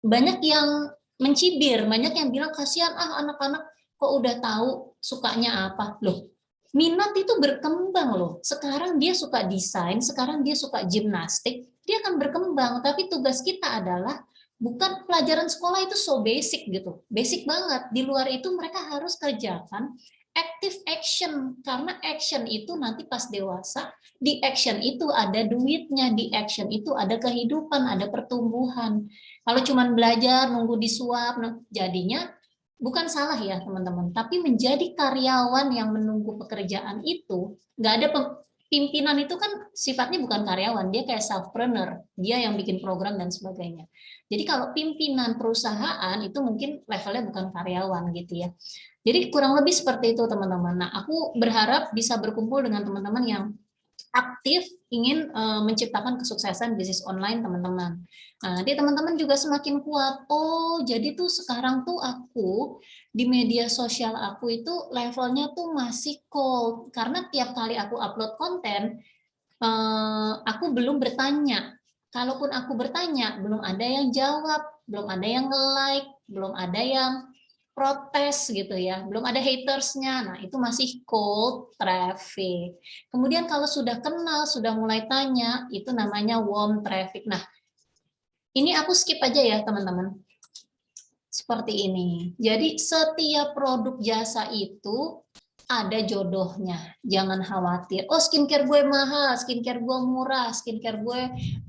Speaker 1: banyak yang mencibir, banyak yang bilang kasihan anak-anak kok udah tahu sukanya apa. Loh, minat itu berkembang loh. Sekarang dia suka desain, sekarang dia suka gimnastik, dia akan berkembang. Tapi tugas kita adalah bukan pelajaran sekolah itu so basic gitu. Basic banget. Di luar itu mereka harus kerjakan active action, karena action itu nanti pas dewasa, di action itu ada duitnya, di action itu ada kehidupan, ada pertumbuhan. Kalau cuman belajar nunggu disuap, jadinya bukan salah ya teman-teman, tapi menjadi karyawan yang menunggu pekerjaan itu nggak ada pimpinan itu kan sifatnya bukan karyawan, dia kayak selfpreneur, dia yang bikin program dan sebagainya. Jadi kalau pimpinan perusahaan itu mungkin levelnya bukan karyawan gitu ya. Jadi kurang lebih seperti itu teman-teman. Nah, aku berharap bisa berkumpul dengan teman-teman yang aktif ingin menciptakan kesuksesan bisnis online teman-teman. Nah, nanti teman-teman juga semakin kuat. Oh, jadi tuh sekarang tuh aku di media sosial aku itu levelnya tuh masih cold karena tiap kali aku upload konten aku belum bertanya. Kalaupun aku bertanya, belum ada yang jawab, belum ada yang like, belum ada yang protes gitu ya, belum ada hatersnya. Nah, itu masih cold traffic. Kemudian kalau sudah kenal, sudah mulai tanya, itu namanya warm traffic. Nah, ini aku skip aja ya teman-teman. Seperti ini. Jadi setiap produk jasa itu ada jodohnya. Jangan khawatir. Oh, skincare gue mahal, skincare gue murah, skincare gue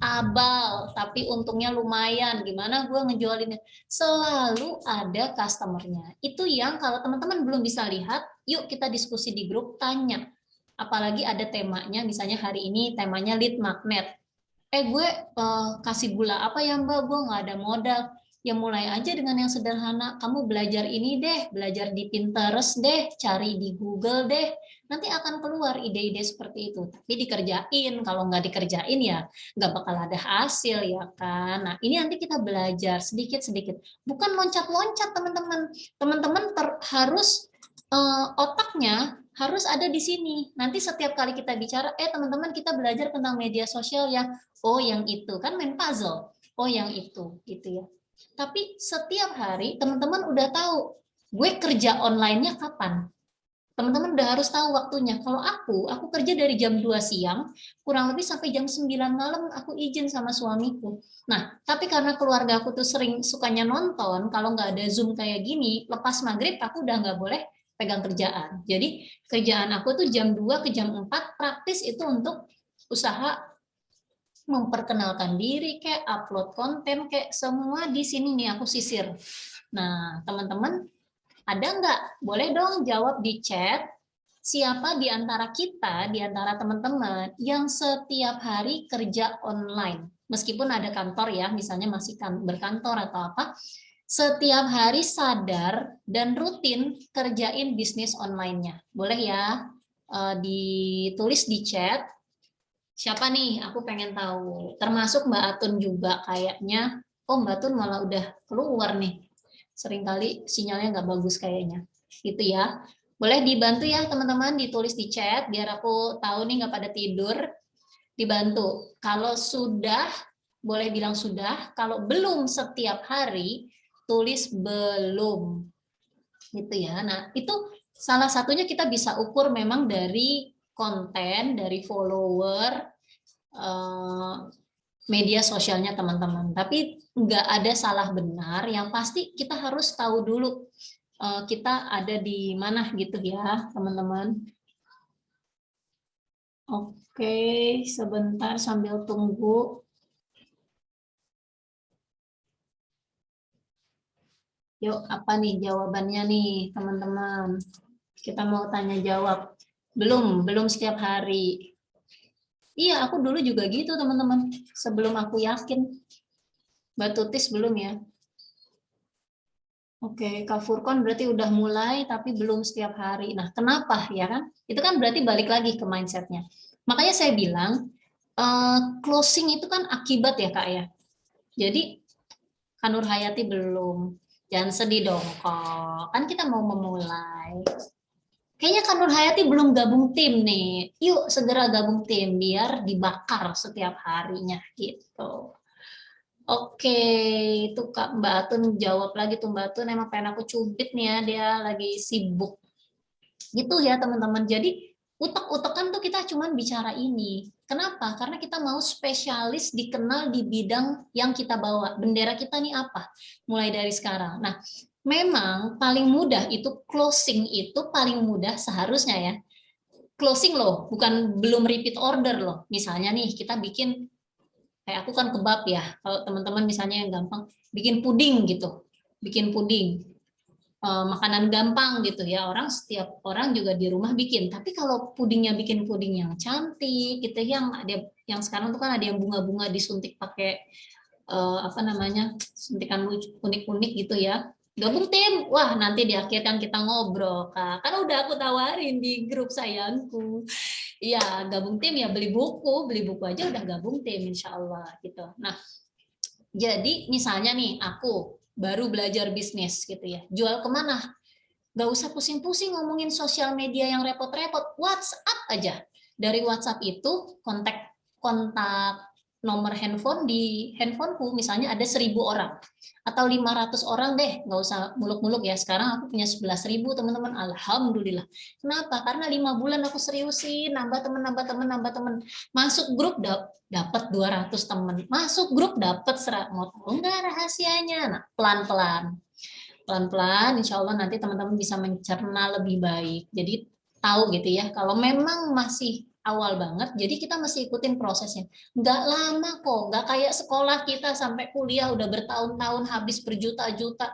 Speaker 1: abal, tapi untungnya lumayan. Gimana gue ngejualinnya? Selalu ada customernya. Itu yang kalau teman-teman belum bisa lihat, yuk kita diskusi di grup, tanya. Apalagi ada temanya, misalnya hari ini temanya lead magnet. Gue kasih gula apa ya Mbak? Gue nggak ada modal. Ya mulai aja dengan yang sederhana. Kamu belajar ini deh, belajar di Pinterest deh, cari di Google deh. Nanti akan keluar ide-ide seperti itu. Tapi dikerjain. Kalau nggak dikerjain ya nggak bakal ada hasil ya kan. Nah ini nanti kita belajar sedikit-sedikit. Bukan loncat-loncat teman-teman. Teman-teman harus otaknya harus ada di sini. Nanti setiap kali kita bicara, teman-teman kita belajar tentang media sosial ya. Oh yang itu kan main puzzle. Oh yang itu gitu ya. Tapi setiap hari teman-teman udah tahu gue kerja online-nya kapan. Teman-teman udah harus tahu waktunya. Kalau aku kerja dari jam 2 siang, kurang lebih sampai jam 9 malam aku izin sama suamiku. Nah, tapi karena keluarga aku tuh sering sukanya nonton, kalau nggak ada Zoom kayak gini, lepas maghrib aku udah nggak boleh pegang kerjaan. Jadi kerjaan aku tuh jam 2 ke jam 4 praktis itu untuk usaha memperkenalkan diri, kayak upload konten, kayak semua di sini nih aku sisir. Nah, teman-teman ada nggak? Boleh dong jawab di chat. Siapa di antara kita, di antara teman-teman yang setiap hari kerja online? meskipun ada kantor ya, misalnya masih berkantor atau apa, setiap hari sadar dan rutin kerjain bisnis online-nya. Boleh ya, ditulis di chat. Siapa nih? Aku pengen tahu. Termasuk Mbak Atun juga kayaknya. Oh, Mbak Atun malah udah keluar nih. Seringkali sinyalnya nggak bagus kayaknya. Gitu ya. Boleh dibantu ya teman-teman, ditulis di chat biar aku tahu nih nggak pada tidur. Dibantu. Kalau sudah, boleh bilang sudah. Kalau belum setiap hari, tulis belum. Gitu ya. Nah, itu salah satunya kita bisa ukur memang dari konten, dari follower, media sosialnya teman-teman. Tapi nggak ada salah benar, yang pasti kita harus tahu dulu kita ada di mana gitu ya teman-teman. Oke, sebentar sambil tunggu. Yuk, apa nih jawabannya nih teman-teman? Kita mau tanya jawab. Belum setiap hari. Iya, aku dulu juga gitu teman-teman. Sebelum aku yakin. Mbak Tutis belum ya? Oke, Kak Furkon berarti udah mulai tapi belum setiap hari. Nah, kenapa ya kan? Itu kan berarti balik lagi ke mindsetnya. Makanya saya bilang, closing itu kan akibat ya Kak ya. Jadi, Kak Nur Hayati belum. Jangan sedih dong kok. Kan kita mau memulai. Kayaknya Kak Nur Hayati belum gabung tim nih. Yuk segera gabung tim biar dibakar setiap harinya gitu. Oke, itu Kak Mbak Atun jawab lagi tuh Mbak Atun, emang pengen aku cubit nih ya, dia lagi sibuk. Gitu ya teman-teman. Jadi utek-utekan tuh kita cuman bicara ini. Kenapa? Karena kita mau spesialis dikenal di bidang yang kita bawa. Bendera kita nih apa? Mulai dari sekarang. Nah, memang paling mudah itu closing itu paling mudah seharusnya ya. Closing loh, bukan belum repeat order loh. Misalnya nih kita bikin kayak aku kan kebab ya. Kalau teman-teman misalnya yang gampang bikin puding gitu. Bikin puding. Makanan gampang gitu ya. Setiap orang juga di rumah bikin. Tapi kalau pudingnya bikin puding yang cantik gitu yang ada yang sekarang tuh kan ada yang bunga-bunga disuntik pakai apa namanya? Suntikan unik-unik gitu ya. Gabung tim. Wah, nanti di akhir kan kita ngobrol, Kak. Kan udah aku tawarin di grup sayangku. Iya, gabung tim ya beli buku aja udah gabung tim insya Allah gitu. Nah, jadi misalnya nih aku baru belajar bisnis gitu ya, jual kemana? Gak usah pusing-pusing ngomongin sosial media yang repot-repot, WhatsApp aja. Dari WhatsApp itu kontak kontak nomor handphone di handphoneku misalnya ada 1.000 orang atau 500 orang deh, nggak usah muluk-muluk ya. Sekarang aku punya 11.000 teman-teman, alhamdulillah. Kenapa? Karena 5 bulan aku seriusin, nambah teman, masuk grup dapat 200 teman, masuk grup dapat 100. Mau tahu nggak rahasianya? Nah, pelan-pelan insya Allah nanti teman-teman bisa mencerna lebih baik. Jadi tahu gitu ya, kalau memang masih awal banget, jadi kita mesti ikutin prosesnya. Nggak lama kok, nggak kayak sekolah kita sampai kuliah udah bertahun-tahun habis berjuta-juta,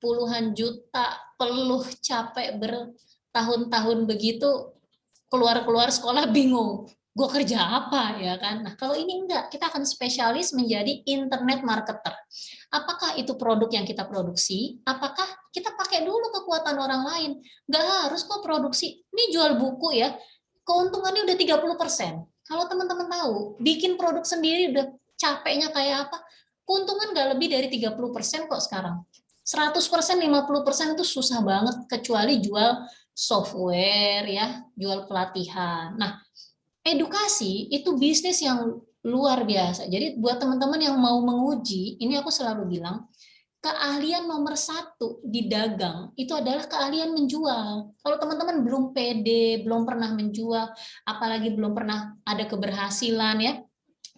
Speaker 1: puluhan juta, peluh capek bertahun-tahun begitu, keluar-keluar sekolah bingung gue kerja apa ya kan. Nah kalau ini enggak, kita akan spesialis menjadi internet marketer. Apakah itu produk yang kita produksi? Apakah kita pakai dulu kekuatan orang lain? Nggak harus kok produksi. Ini jual buku ya, keuntungannya udah 30%. Kalau teman-teman tahu, bikin produk sendiri udah capeknya kayak apa, keuntungan nggak lebih dari 30% kok sekarang. 100%, 50% itu susah banget, kecuali jual software ya, jual pelatihan. Nah, edukasi itu bisnis yang luar biasa. Jadi buat teman-teman yang mau menguji, ini aku selalu bilang, keahlian nomor 1 di dagang itu adalah keahlian menjual. Kalau teman-teman belum pede, belum pernah menjual, apalagi belum pernah ada keberhasilan ya.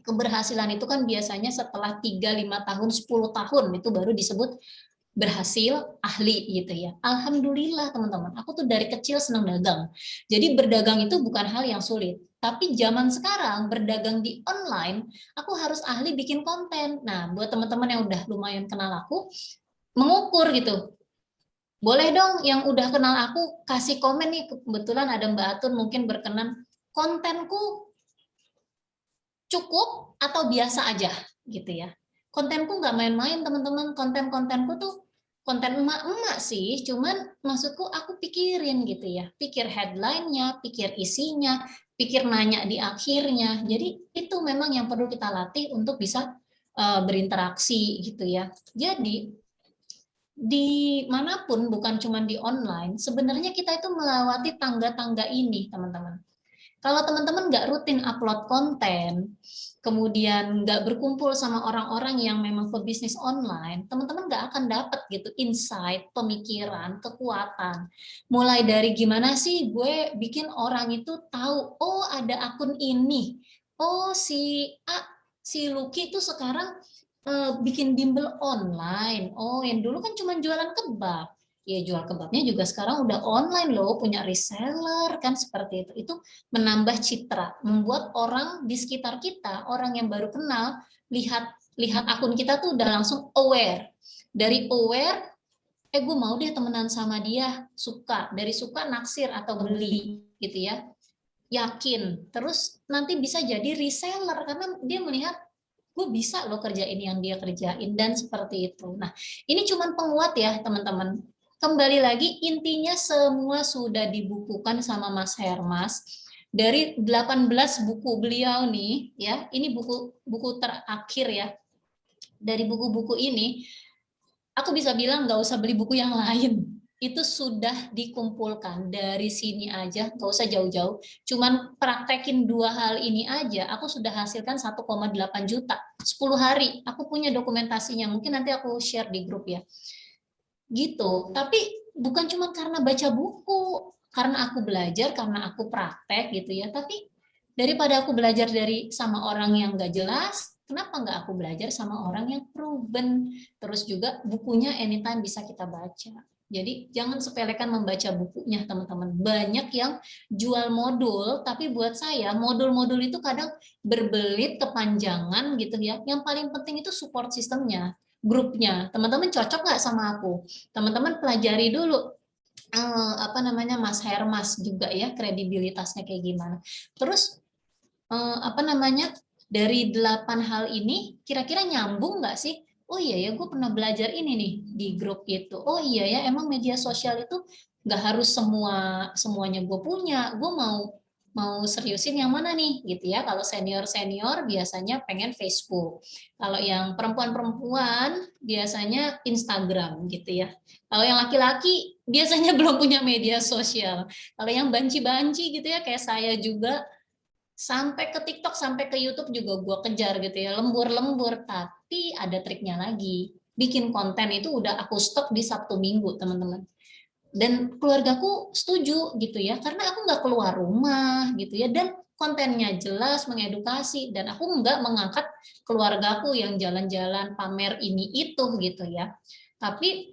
Speaker 1: Keberhasilan itu kan biasanya setelah 3, 5 tahun, 10 tahun itu baru disebut berhasil ahli gitu ya. Alhamdulillah teman-teman, aku tuh dari kecil senang dagang. Jadi berdagang itu bukan hal yang sulit. Tapi zaman sekarang berdagang di online, aku harus ahli bikin konten. Nah, buat teman-teman yang udah lumayan kenal aku, mengukur gitu. Boleh dong yang udah kenal aku kasih komen nih, kebetulan ada Mbak Atun mungkin berkenan, kontenku cukup atau biasa aja. gitu ya. Kontenku nggak main-main teman-teman, kontenku tuh konten emak-emak sih, cuman maksudku aku pikirin gitu ya, pikir headline-nya, pikir isinya, pikir nanya di akhirnya. Jadi itu memang yang perlu kita latih untuk bisa berinteraksi gitu ya. Jadi di manapun, bukan cuma di online, sebenarnya kita itu melewati tangga-tangga ini, teman-teman. Kalau teman-teman nggak rutin upload konten, kemudian nggak berkumpul sama orang-orang yang memang pebisnis online, teman-teman nggak akan dapat gitu insight, pemikiran, kekuatan. Mulai dari gimana sih gue bikin orang itu tahu, oh ada akun ini, oh si A, si Lucky itu sekarang bikin bimbel online. Oh, yang dulu kan cuma jualan kebab. Ya jual kebabnya juga sekarang udah online loh, punya reseller kan seperti itu. Itu menambah citra, membuat orang di sekitar kita, orang yang baru kenal, lihat lihat akun kita tuh udah langsung aware. Dari aware, gue mau deh temenan sama dia, suka. Dari suka naksir atau beli gitu ya. Yakin. Terus nanti bisa jadi reseller karena dia melihat gue bisa loh kerjain yang dia kerjain dan seperti itu. Nah, ini cuman penguat ya teman-teman. Kembali lagi intinya semua sudah dibukukan sama Mas Hermas. Dari 18 buku beliau nih ya, ini buku terakhir ya. Dari buku-buku ini aku bisa bilang nggak usah beli buku yang lain. Itu sudah dikumpulkan dari sini aja, nggak usah jauh-jauh. Cuman praktekin dua hal ini aja, aku sudah hasilkan 1,8 juta. 10 hari, aku punya dokumentasinya. Mungkin nanti aku share di grup ya. Gitu. Tapi bukan cuma karena baca buku, karena aku belajar, karena aku praktek gitu ya. Tapi daripada aku belajar dari sama orang yang nggak jelas, kenapa nggak aku belajar sama orang yang proven? Terus juga bukunya anytime bisa kita baca. Jadi jangan sepelekan membaca bukunya teman-teman. Banyak yang jual modul, tapi buat saya modul-modul itu kadang berbelit kepanjangan gitu ya. Yang paling penting itu support sistemnya, grupnya. Teman-teman cocok nggak sama aku? Teman-teman pelajari dulu apa namanya Mas Hermas juga ya, kredibilitasnya kayak gimana. Terus apa namanya, dari 8 hal ini kira-kira nyambung nggak sih? Oh iya ya, gue pernah belajar ini nih di grup itu. Oh iya ya, emang media sosial itu nggak harus semuanya gue punya. Gue mau mau seriusin yang mana nih gitu ya. Kalau senior biasanya pengen Facebook. Kalau yang perempuan biasanya Instagram gitu ya. Kalau yang laki-laki biasanya belum punya media sosial. Kalau yang banci-banci gitu ya kayak saya juga, sampai ke TikTok, sampai ke YouTube juga gue kejar gitu ya, lembur-lembur. Tapi ada triknya lagi, bikin konten itu udah aku stop di Sabtu Minggu teman-teman. Dan keluargaku setuju gitu ya, karena aku nggak keluar rumah gitu ya, dan kontennya jelas, mengedukasi, dan aku nggak mengangkat keluargaku yang jalan-jalan pamer ini itu gitu ya. Tapi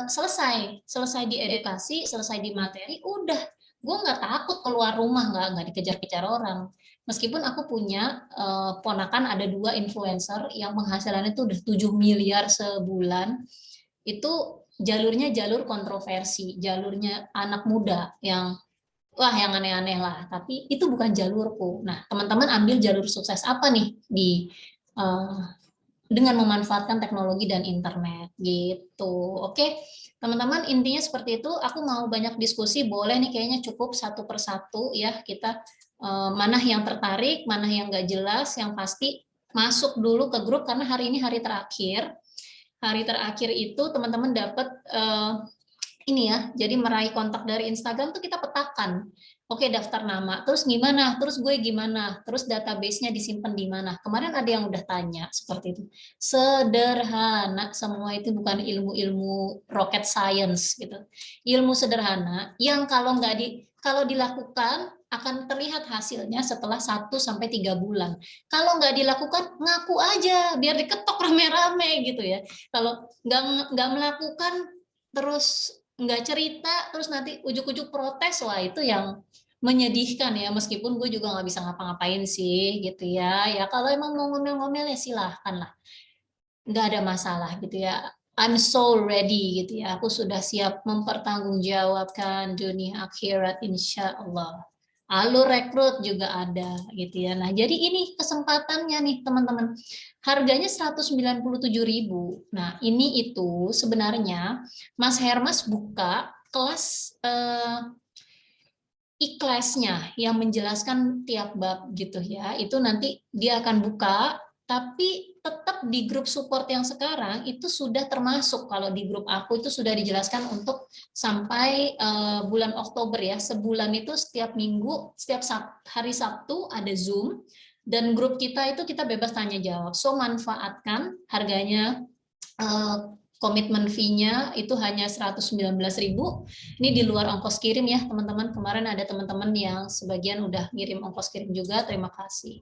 Speaker 1: selesai diedukasi, selesai di materi, udah gue nggak takut keluar rumah, nggak dikejar-kejar orang. Meskipun aku punya ponakan ada 2 influencer yang penghasilannya itu udah 7 miliar sebulan, itu jalurnya jalur kontroversi, jalurnya anak muda yang wah yang aneh-aneh lah, tapi itu bukan jalurku. Nah teman-teman ambil jalur sukses apa nih di uh, dengan memanfaatkan teknologi dan internet gitu. Oke, teman-teman intinya seperti itu. Aku mau banyak diskusi, boleh nih kayaknya cukup satu persatu ya kita mana yang tertarik, mana yang nggak jelas, yang pasti masuk dulu ke grup karena hari ini hari terakhir. Hari terakhir itu teman-teman dapat ini ya, jadi meraih kontak dari Instagram tuh kita petakan. Oke, daftar nama, terus gimana? Terus gue gimana? Terus database-nya disimpan di mana? Kemarin ada yang udah tanya seperti itu. Sederhana, semua itu bukan ilmu-ilmu rocket science gitu. Ilmu sederhana yang kalau dilakukan akan terlihat hasilnya setelah 1 sampai 3 bulan. Kalau nggak dilakukan, ngaku aja biar diketok rame-rame gitu ya. Kalau nggak melakukan terus nggak cerita terus nanti ujuk-ujuk protes, wah itu yang menyedihkan ya, meskipun gue juga nggak bisa ngapa-ngapain sih gitu ya. Ya kalau emang mau ngomel-ngomel ya silahkan lah, nggak ada masalah gitu ya. I'm so ready gitu ya, aku sudah siap mempertanggungjawabkan dunia akhirat insya Allah. Alur rekrut juga ada gitu ya. Nah, jadi ini kesempatannya nih teman-teman. Harganya 197.000. Nah, ini itu sebenarnya Mas Hermas buka kelas ikhlasnya yang menjelaskan tiap bab gitu ya. Itu nanti dia akan buka, tapi tetap di grup support yang sekarang itu sudah termasuk. Kalau di grup aku itu sudah dijelaskan untuk sampai bulan Oktober ya. Sebulan itu setiap minggu, setiap hari Sabtu ada Zoom, dan grup kita itu kita bebas tanya jawab. So manfaatkan, harganya komitmen fee-nya itu hanya 119.000. Ini di luar ongkos kirim ya teman-teman. Kemarin ada teman-teman yang sebagian udah ngirim ongkos kirim juga, terima kasih.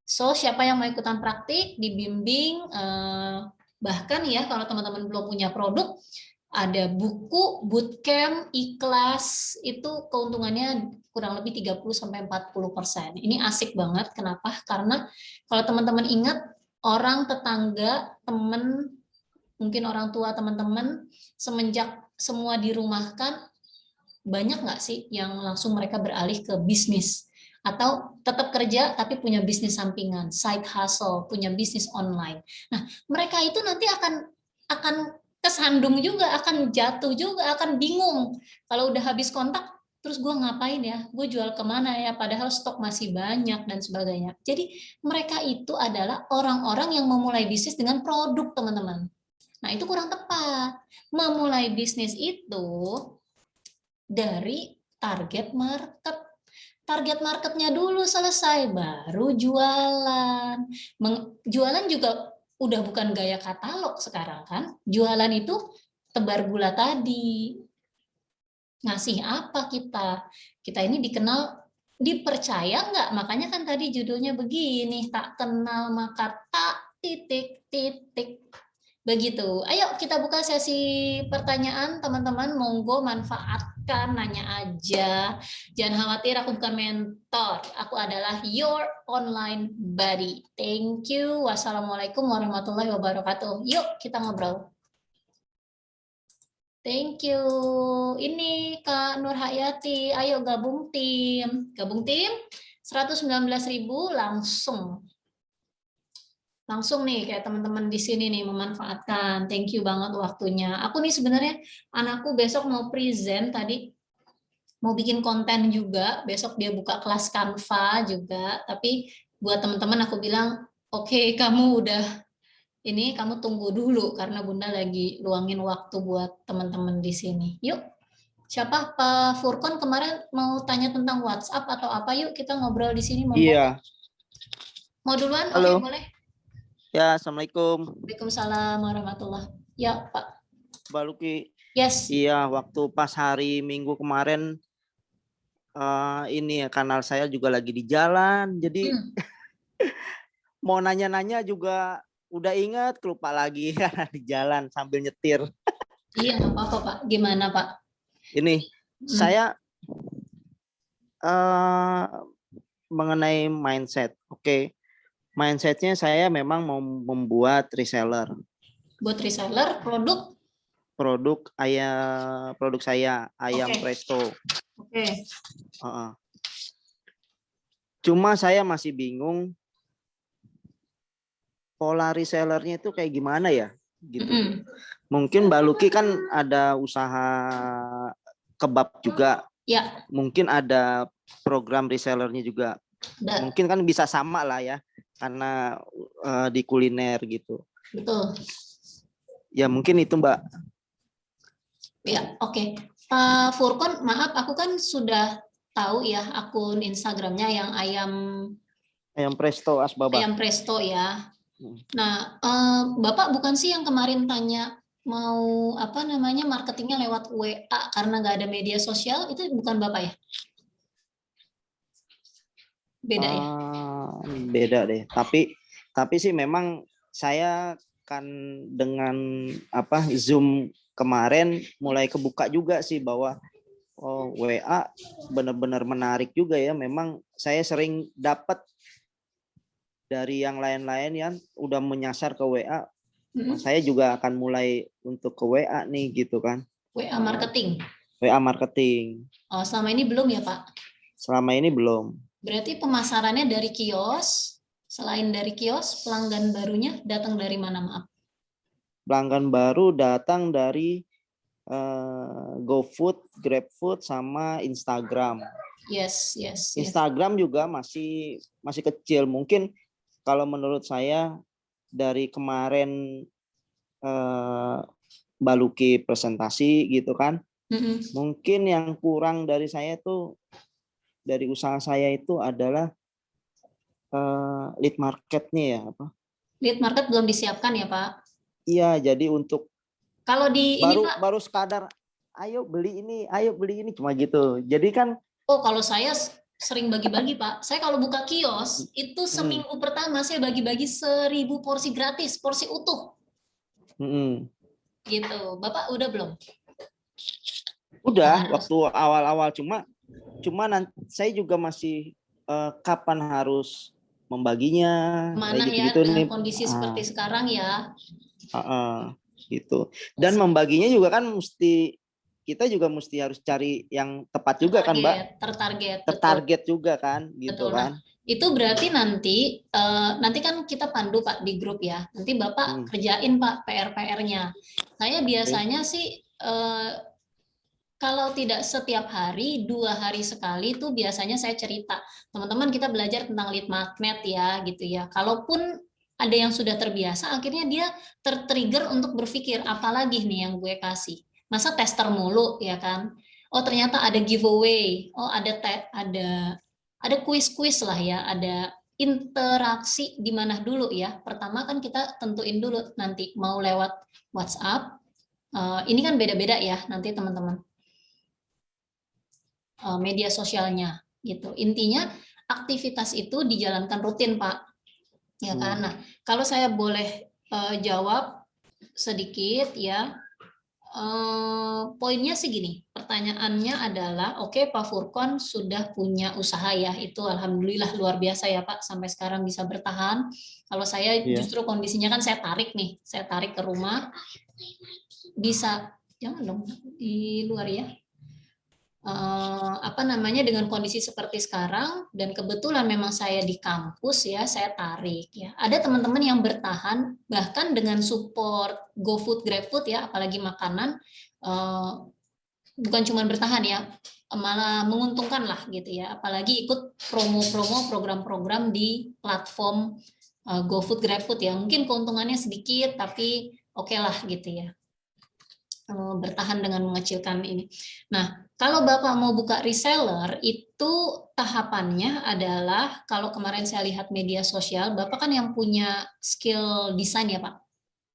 Speaker 1: So, siapa yang mau ikutan praktik, dibimbing, bahkan ya kalau teman-teman belum punya produk, ada buku, bootcamp, ikhlas, itu keuntungannya kurang lebih 30-40%. Ini asik banget, kenapa? Karena kalau teman-teman ingat, orang, tetangga, teman, mungkin orang tua teman-teman, semenjak semua dirumahkan, banyak nggak sih yang langsung mereka beralih ke bisnis? Atau tetap kerja tapi punya bisnis sampingan, side hustle, punya bisnis online. Nah, mereka itu nanti akan kesandung juga, akan jatuh juga, akan bingung. Kalau udah habis kontak, terus gue ngapain ya? Gue jual kemana ya? Padahal stok masih banyak dan sebagainya. Jadi mereka itu adalah orang-orang yang memulai bisnis dengan produk, teman-teman. Nah, itu kurang tepat. Memulai bisnis itu dari target market. Target marketnya dulu selesai, baru jualan. Jualan juga udah bukan gaya katalog sekarang kan. Jualan itu tebar gula tadi. Ngasih apa kita? Kita ini dikenal, dipercaya nggak? Makanya kan tadi judulnya begini, tak kenal maka tak titik-titik. Begitu. Ayo kita buka sesi pertanyaan, teman-teman. Monggo manfaatkan, nanya aja. Jangan khawatir, aku bukan mentor. Aku adalah your online buddy. Thank you. Wassalamualaikum warahmatullahi wabarakatuh. Yuk kita ngobrol. Thank you. Ini Kak Nur Hayati. Ayo gabung tim. Gabung tim. 119.000 langsung. Langsung nih kayak teman-teman di sini nih memanfaatkan. Thank you banget waktunya. Aku nih sebenarnya anakku besok mau present tadi, mau bikin konten juga. Besok dia buka kelas Canva juga. Tapi buat teman-teman aku bilang, oke, kamu udah ini, kamu tunggu dulu karena Bunda lagi luangin waktu buat teman-teman di sini. Yuk. Siapa Pak Furkon kemarin mau tanya tentang WhatsApp atau apa? Yuk kita ngobrol di sini.
Speaker 3: Iya.
Speaker 1: Mau duluan?
Speaker 3: Halo.
Speaker 1: Oke, boleh.
Speaker 3: Ya, Assalamualaikum.
Speaker 1: Waalaikumsalam warahmatullah. Ya, Pak.
Speaker 3: Mbak Luki.
Speaker 1: Yes.
Speaker 3: Iya, waktu pas hari Minggu kemarin, ini ya kanal saya juga lagi di jalan. Jadi mau nanya-nanya juga udah ingat, lupa lagi di jalan sambil nyetir.
Speaker 1: Iya, nggak apa-apa, Pak. Gimana, Pak?
Speaker 3: Ini saya mengenai mindset. Oke. Mindsetnya saya memang mau membuat reseller.
Speaker 1: Buat reseller produk?
Speaker 3: Produk saya ayam presto.
Speaker 1: Oke.
Speaker 3: Cuma saya masih bingung pola resellernya itu kayak gimana ya gitu. Mungkin Mbak Luki kan ada usaha kebab juga.
Speaker 1: Ya.
Speaker 3: Mungkin ada program resellernya juga. Mungkin kan bisa sama lah ya karena di kuliner gitu.
Speaker 1: Betul.
Speaker 3: Ya mungkin itu Mbak.
Speaker 1: Ya, oke. Pak Furkon, maaf aku kan sudah tahu ya akun Instagramnya yang
Speaker 3: ayam presto Asbaba.
Speaker 1: Ayam presto ya. Nah, Bapak bukan sih yang kemarin tanya mau apa namanya marketingnya lewat WA karena nggak ada media sosial, itu bukan Bapak ya? Beda ya?
Speaker 3: Beda deh. Tapi sih memang saya kan dengan apa Zoom kemarin mulai kebuka juga sih bahwa WA benar-benar menarik juga ya. Memang saya sering dapat dari yang lain-lain yang udah menyasar ke WA. Saya juga akan mulai untuk ke WA nih gitu kan.
Speaker 1: WA marketing.
Speaker 3: WA marketing.
Speaker 1: Oh, selama ini belum ya, Pak?
Speaker 3: Selama ini belum.
Speaker 1: Berarti pemasarannya dari kios, selain dari kios, pelanggan barunya datang dari mana, maaf?
Speaker 3: Pelanggan baru datang dari GoFood, GrabFood, sama Instagram.
Speaker 1: Yes.
Speaker 3: Instagram juga masih kecil. Mungkin kalau menurut saya dari kemarin Mbak Luki presentasi gitu kan, mungkin yang kurang dari saya tuh, dari usaha saya itu adalah lead marketnya ya, apa?
Speaker 1: Lead market belum disiapkan ya, Pak?
Speaker 3: Iya, jadi untuk
Speaker 1: kalau di ini Pak,
Speaker 3: baru sekadar ayo beli ini cuma gitu. Jadi kan
Speaker 1: kalau saya sering bagi-bagi, Pak. Saya kalau buka kios itu seminggu pertama saya bagi-bagi 1.000 porsi gratis, porsi utuh. Gitu. Bapak udah belum?
Speaker 3: Udah, waktu awal-awal, cuma nanti saya juga masih kapan harus membaginya,
Speaker 1: mana
Speaker 3: gitu
Speaker 1: ya dengan
Speaker 3: nih.
Speaker 1: kondisi seperti sekarang ya.
Speaker 3: Gitu. Dan membaginya juga kan kita juga mesti harus cari yang tepat juga kan, Mbak? Tertarget juga kan, gitu. Betul. Kan.
Speaker 1: Nah, itu berarti nanti kan kita pandu Pak di grup ya. Nanti Bapak kerjain Pak PR-nya. Saya biasanya sih kalau tidak setiap hari, 2 hari sekali tuh biasanya saya cerita. Teman-teman kita belajar tentang lead magnet ya gitu ya. Kalaupun ada yang sudah terbiasa, akhirnya dia tertrigger untuk berpikir, apalagi nih yang gue kasih. Masa tester mulu ya kan? Oh ternyata ada giveaway, oh ada kuis-kuis lah ya, ada interaksi di mana dulu ya. Pertama kan kita tentuin dulu nanti mau lewat WhatsApp. Ini kan beda-beda ya nanti teman-teman. Media sosialnya gitu. Intinya aktivitas itu dijalankan rutin, Pak. Ya kan? Nah, kalau saya boleh jawab sedikit ya. Poinnya sih gini, pertanyaannya adalah oke, Pak Furkon sudah punya usaha ya, itu alhamdulillah luar biasa ya Pak, sampai sekarang bisa bertahan. Kalau saya justru kondisinya kan saya tarik ke rumah, bisa jangan dong di luar ya. Dengan kondisi seperti sekarang dan kebetulan memang saya di kampus ya, saya tarik ya. Ada teman-teman yang bertahan bahkan dengan support GoFood, GrabFood ya, apalagi makanan, bukan cuma bertahan ya, malah menguntungkan lah gitu ya, apalagi ikut promo-promo program-program di platform GoFood, GrabFood ya. Mungkin keuntungannya sedikit tapi oke lah gitu ya, bertahan dengan mengecilkan ini. Nah, kalau Bapak mau buka reseller, itu tahapannya adalah, kalau kemarin saya lihat media sosial, Bapak kan yang punya skill desain ya Pak?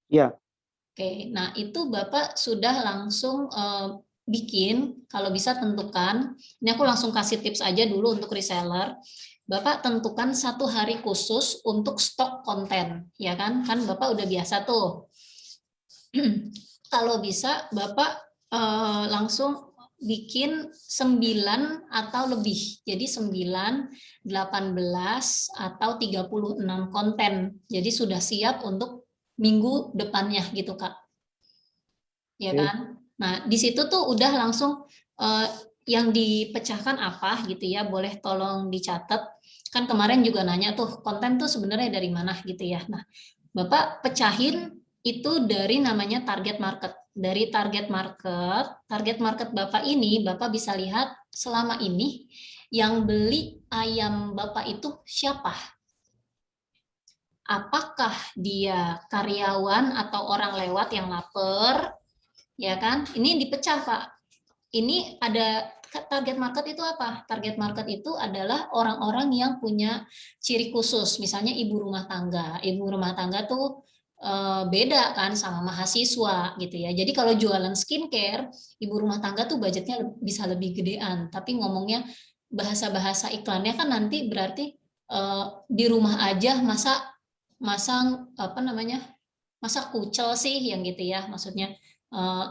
Speaker 3: Iya.
Speaker 1: Oke, nah itu Bapak sudah langsung bikin, kalau bisa tentukan, ini aku langsung kasih tips aja dulu untuk reseller, Bapak tentukan 1 hari khusus untuk stok konten, ya kan? Kan Bapak udah biasa tuh. Kalau bisa Bapak langsung bikin 9 atau lebih. Jadi 9, 18 atau 36 konten. Jadi sudah siap untuk minggu depannya gitu, Kak. Ya kan? Nah, di situ tuh udah langsung yang dipecahkan apa gitu ya, boleh tolong dicatat. Kan kemarin juga nanya tuh, konten tuh sebenarnya dari mana gitu ya. Nah, Bapak pecahin itu dari namanya target market. Dari target market Bapak ini, Bapak bisa lihat selama ini yang beli ayam Bapak itu siapa? Apakah dia karyawan atau orang lewat yang lapar? Ya kan? Ini dipecah, Pak. Ini ada target market itu apa? Target market itu adalah orang-orang yang punya ciri khusus, misalnya ibu rumah tangga. Ibu rumah tangga tuh beda kan sama mahasiswa gitu ya. Jadi kalau jualan skincare, ibu rumah tangga tuh budgetnya bisa lebih gedean. Tapi ngomongnya bahasa-bahasa iklannya kan nanti berarti di rumah aja masa kucel sih yang gitu ya, maksudnya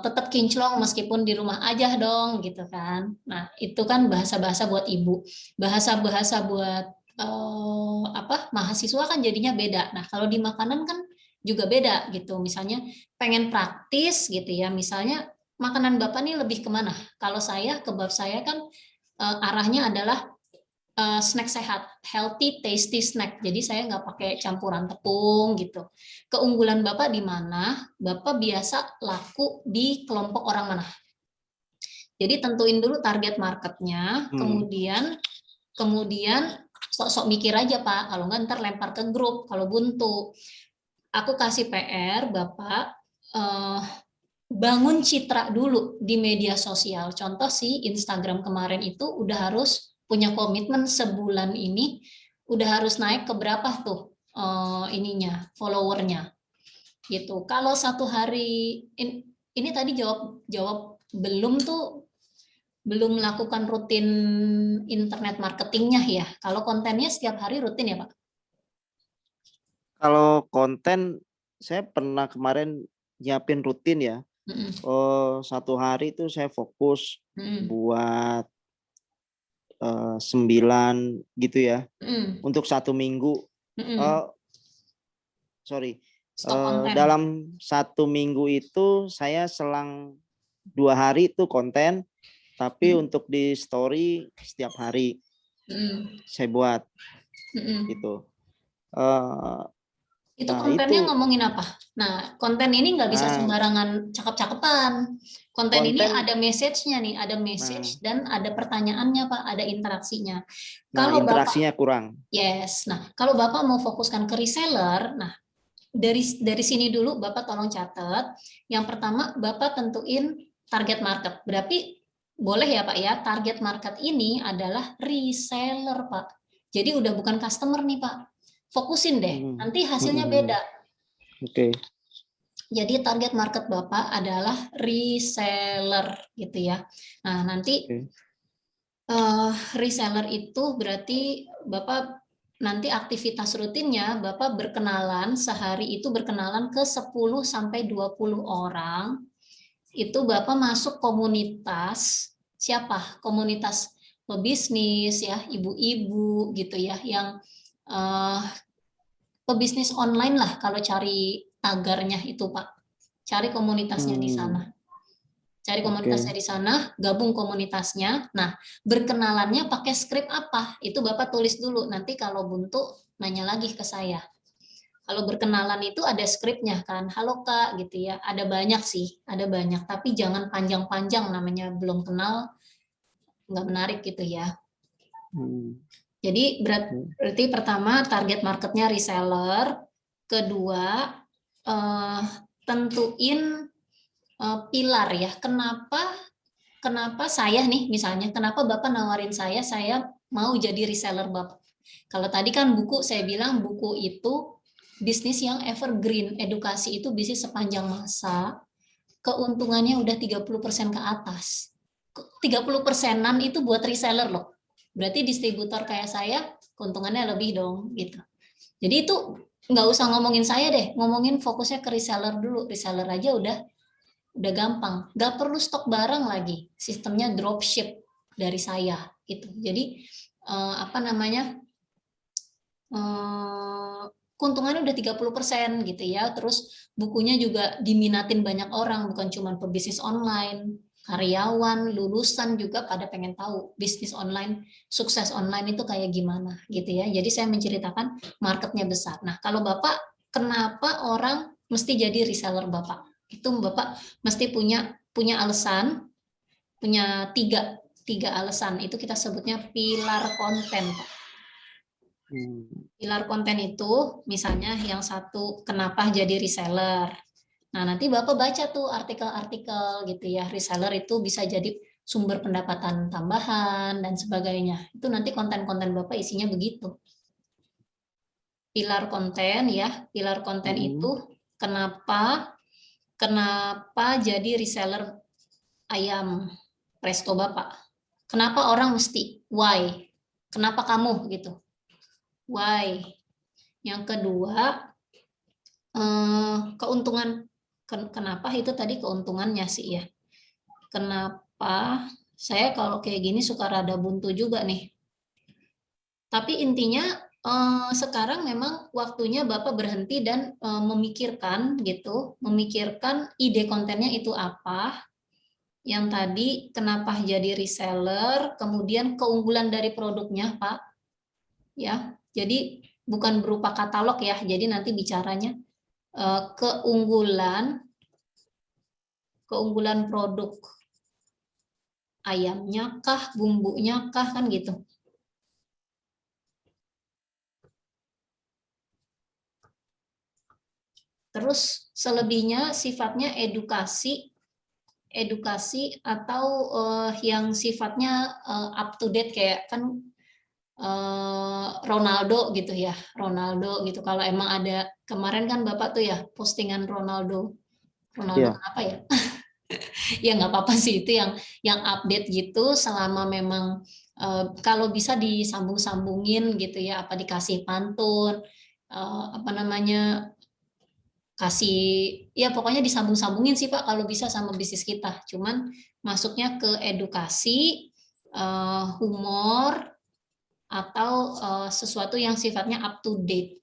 Speaker 1: tetap kinclong meskipun di rumah aja dong gitu kan. Nah itu kan bahasa-bahasa buat ibu, bahasa-bahasa buat mahasiswa kan jadinya beda. Nah kalau di makanan kan juga beda gitu, misalnya pengen praktis gitu ya, misalnya makanan Bapak nih lebih kemana? Kalau saya, kebab saya kan arahnya adalah snack sehat, healthy, tasty snack. Jadi saya nggak pakai campuran tepung gitu. Keunggulan Bapak di mana? Bapak biasa laku di kelompok orang mana? Jadi tentuin dulu target marketnya, kemudian sok-sok mikir aja Pak. Kalau nggak ntar lempar ke grup. Kalau buntu, aku kasih PR Bapak bangun citra dulu di media sosial. Contoh sih Instagram kemarin itu udah harus punya komitmen sebulan ini udah harus naik ke berapa tuh ininya followernya gitu. Kalau satu hari ini tadi jawab belum melakukan rutin internet marketingnya ya. Kalau kontennya setiap hari rutin ya Pak?
Speaker 3: Kalau konten saya pernah kemarin nyiapin rutin ya. Satu hari itu saya fokus buat 9 gitu ya. Untuk 1 minggu. Dalam 1 minggu itu saya selang 2 hari itu konten, tapi untuk di story setiap hari saya buat gitu.
Speaker 1: Itu kontennya ngomongin apa? Nah, konten ini nggak bisa sembarangan cakep-cakepan. Konten ini ada message-nya nih, ada message dan ada pertanyaannya Pak, ada interaksinya. Kalau
Speaker 3: interaksinya
Speaker 1: Bapak,
Speaker 3: kurang.
Speaker 1: Yes. Nah, kalau Bapak mau fokuskan ke reseller, nah dari sini dulu Bapak tolong catat. Yang pertama Bapak tentuin target market. Berarti boleh ya Pak ya, target market ini adalah reseller Pak. Jadi udah bukan customer nih Pak. Fokusin deh, nanti hasilnya beda.
Speaker 3: Oke.
Speaker 1: Jadi target market Bapak adalah reseller gitu ya. Nah, nanti reseller itu berarti Bapak nanti aktivitas rutinnya Bapak berkenalan, sehari itu berkenalan ke 10 sampai 20 orang. Itu Bapak masuk komunitas, siapa? Komunitas pebisnis ya, ibu-ibu gitu ya, yang pebisnis online lah kalau cari tagarnya itu Pak. Cari komunitasnya di sana. Cari komunitasnya di sana, gabung komunitasnya. Nah, berkenalannya pakai skrip apa? Itu Bapak tulis dulu. Nanti kalau buntu nanya lagi ke saya. Kalau berkenalan itu ada skripnya kan. Halo Kak gitu ya. Ada banyak sih, ada banyak. Tapi jangan panjang-panjang namanya belum kenal. Nggak menarik gitu ya. Jadi berarti pertama target marketnya reseller, kedua tentuin pilar ya. Kenapa saya nih misalnya, kenapa Bapak nawarin saya mau jadi reseller Bapak. Kalau tadi kan buku saya bilang buku itu bisnis yang evergreen, edukasi itu bisnis sepanjang masa, keuntungannya udah 30% ke atas. 30%-an itu buat reseller loh. Berarti distributor kayak saya keuntungannya lebih dong gitu. Jadi itu nggak usah ngomongin saya deh, ngomongin fokusnya ke reseller dulu. Reseller aja udah gampang, nggak perlu stok barang lagi. Sistemnya dropship dari saya gitu. Jadi keuntungannya udah 30% gitu ya. Terus bukunya juga diminatin banyak orang, bukan cuma pebisnis online. Karyawan, lulusan juga pada pengen tahu bisnis online, sukses online itu kayak gimana gitu ya. Jadi saya menceritakan marketnya besar. Nah, kalau Bapak, kenapa orang mesti jadi reseller Bapak? Itu Bapak mesti punya alasan, punya tiga alasan. Itu kita sebutnya pilar konten, Pak. Pilar konten itu misalnya yang satu, kenapa jadi reseller. Nah, nanti Bapak baca tuh artikel-artikel gitu ya. Reseller itu bisa jadi sumber pendapatan tambahan dan sebagainya. Itu nanti konten-konten Bapak isinya begitu. Pilar konten ya. Pilar konten itu kenapa jadi reseller ayam presto Bapak. Kenapa orang mesti? Why? Kenapa kamu gitu? Why? Yang kedua, keuntungan. Kenapa itu tadi keuntungannya sih ya. Kenapa saya kalau kayak gini suka rada buntu juga nih. Tapi intinya sekarang memang waktunya Bapak berhenti dan memikirkan gitu, memikirkan ide kontennya itu apa. Yang tadi kenapa jadi reseller, kemudian keunggulan dari produknya, Pak. Ya, jadi bukan berupa katalog ya. Jadi nanti bicaranya keunggulan produk ayamnya kah, bumbunya kah, kan gitu. Terus selebihnya sifatnya edukasi atau yang sifatnya up to date kayak kan Ronaldo gitu ya, Ronaldo gitu. Kalau emang ada kemarin kan Bapak tuh ya postingan Ronaldo
Speaker 3: Iya.
Speaker 1: apa ya? Ya nggak apa-apa sih itu yang update gitu selama memang kalau bisa disambung-sambungin gitu ya, apa dikasih pantun, apa namanya, kasih ya pokoknya disambung-sambungin sih Pak kalau bisa sama bisnis kita. Cuman masuknya ke edukasi, humor atau sesuatu yang sifatnya up to date.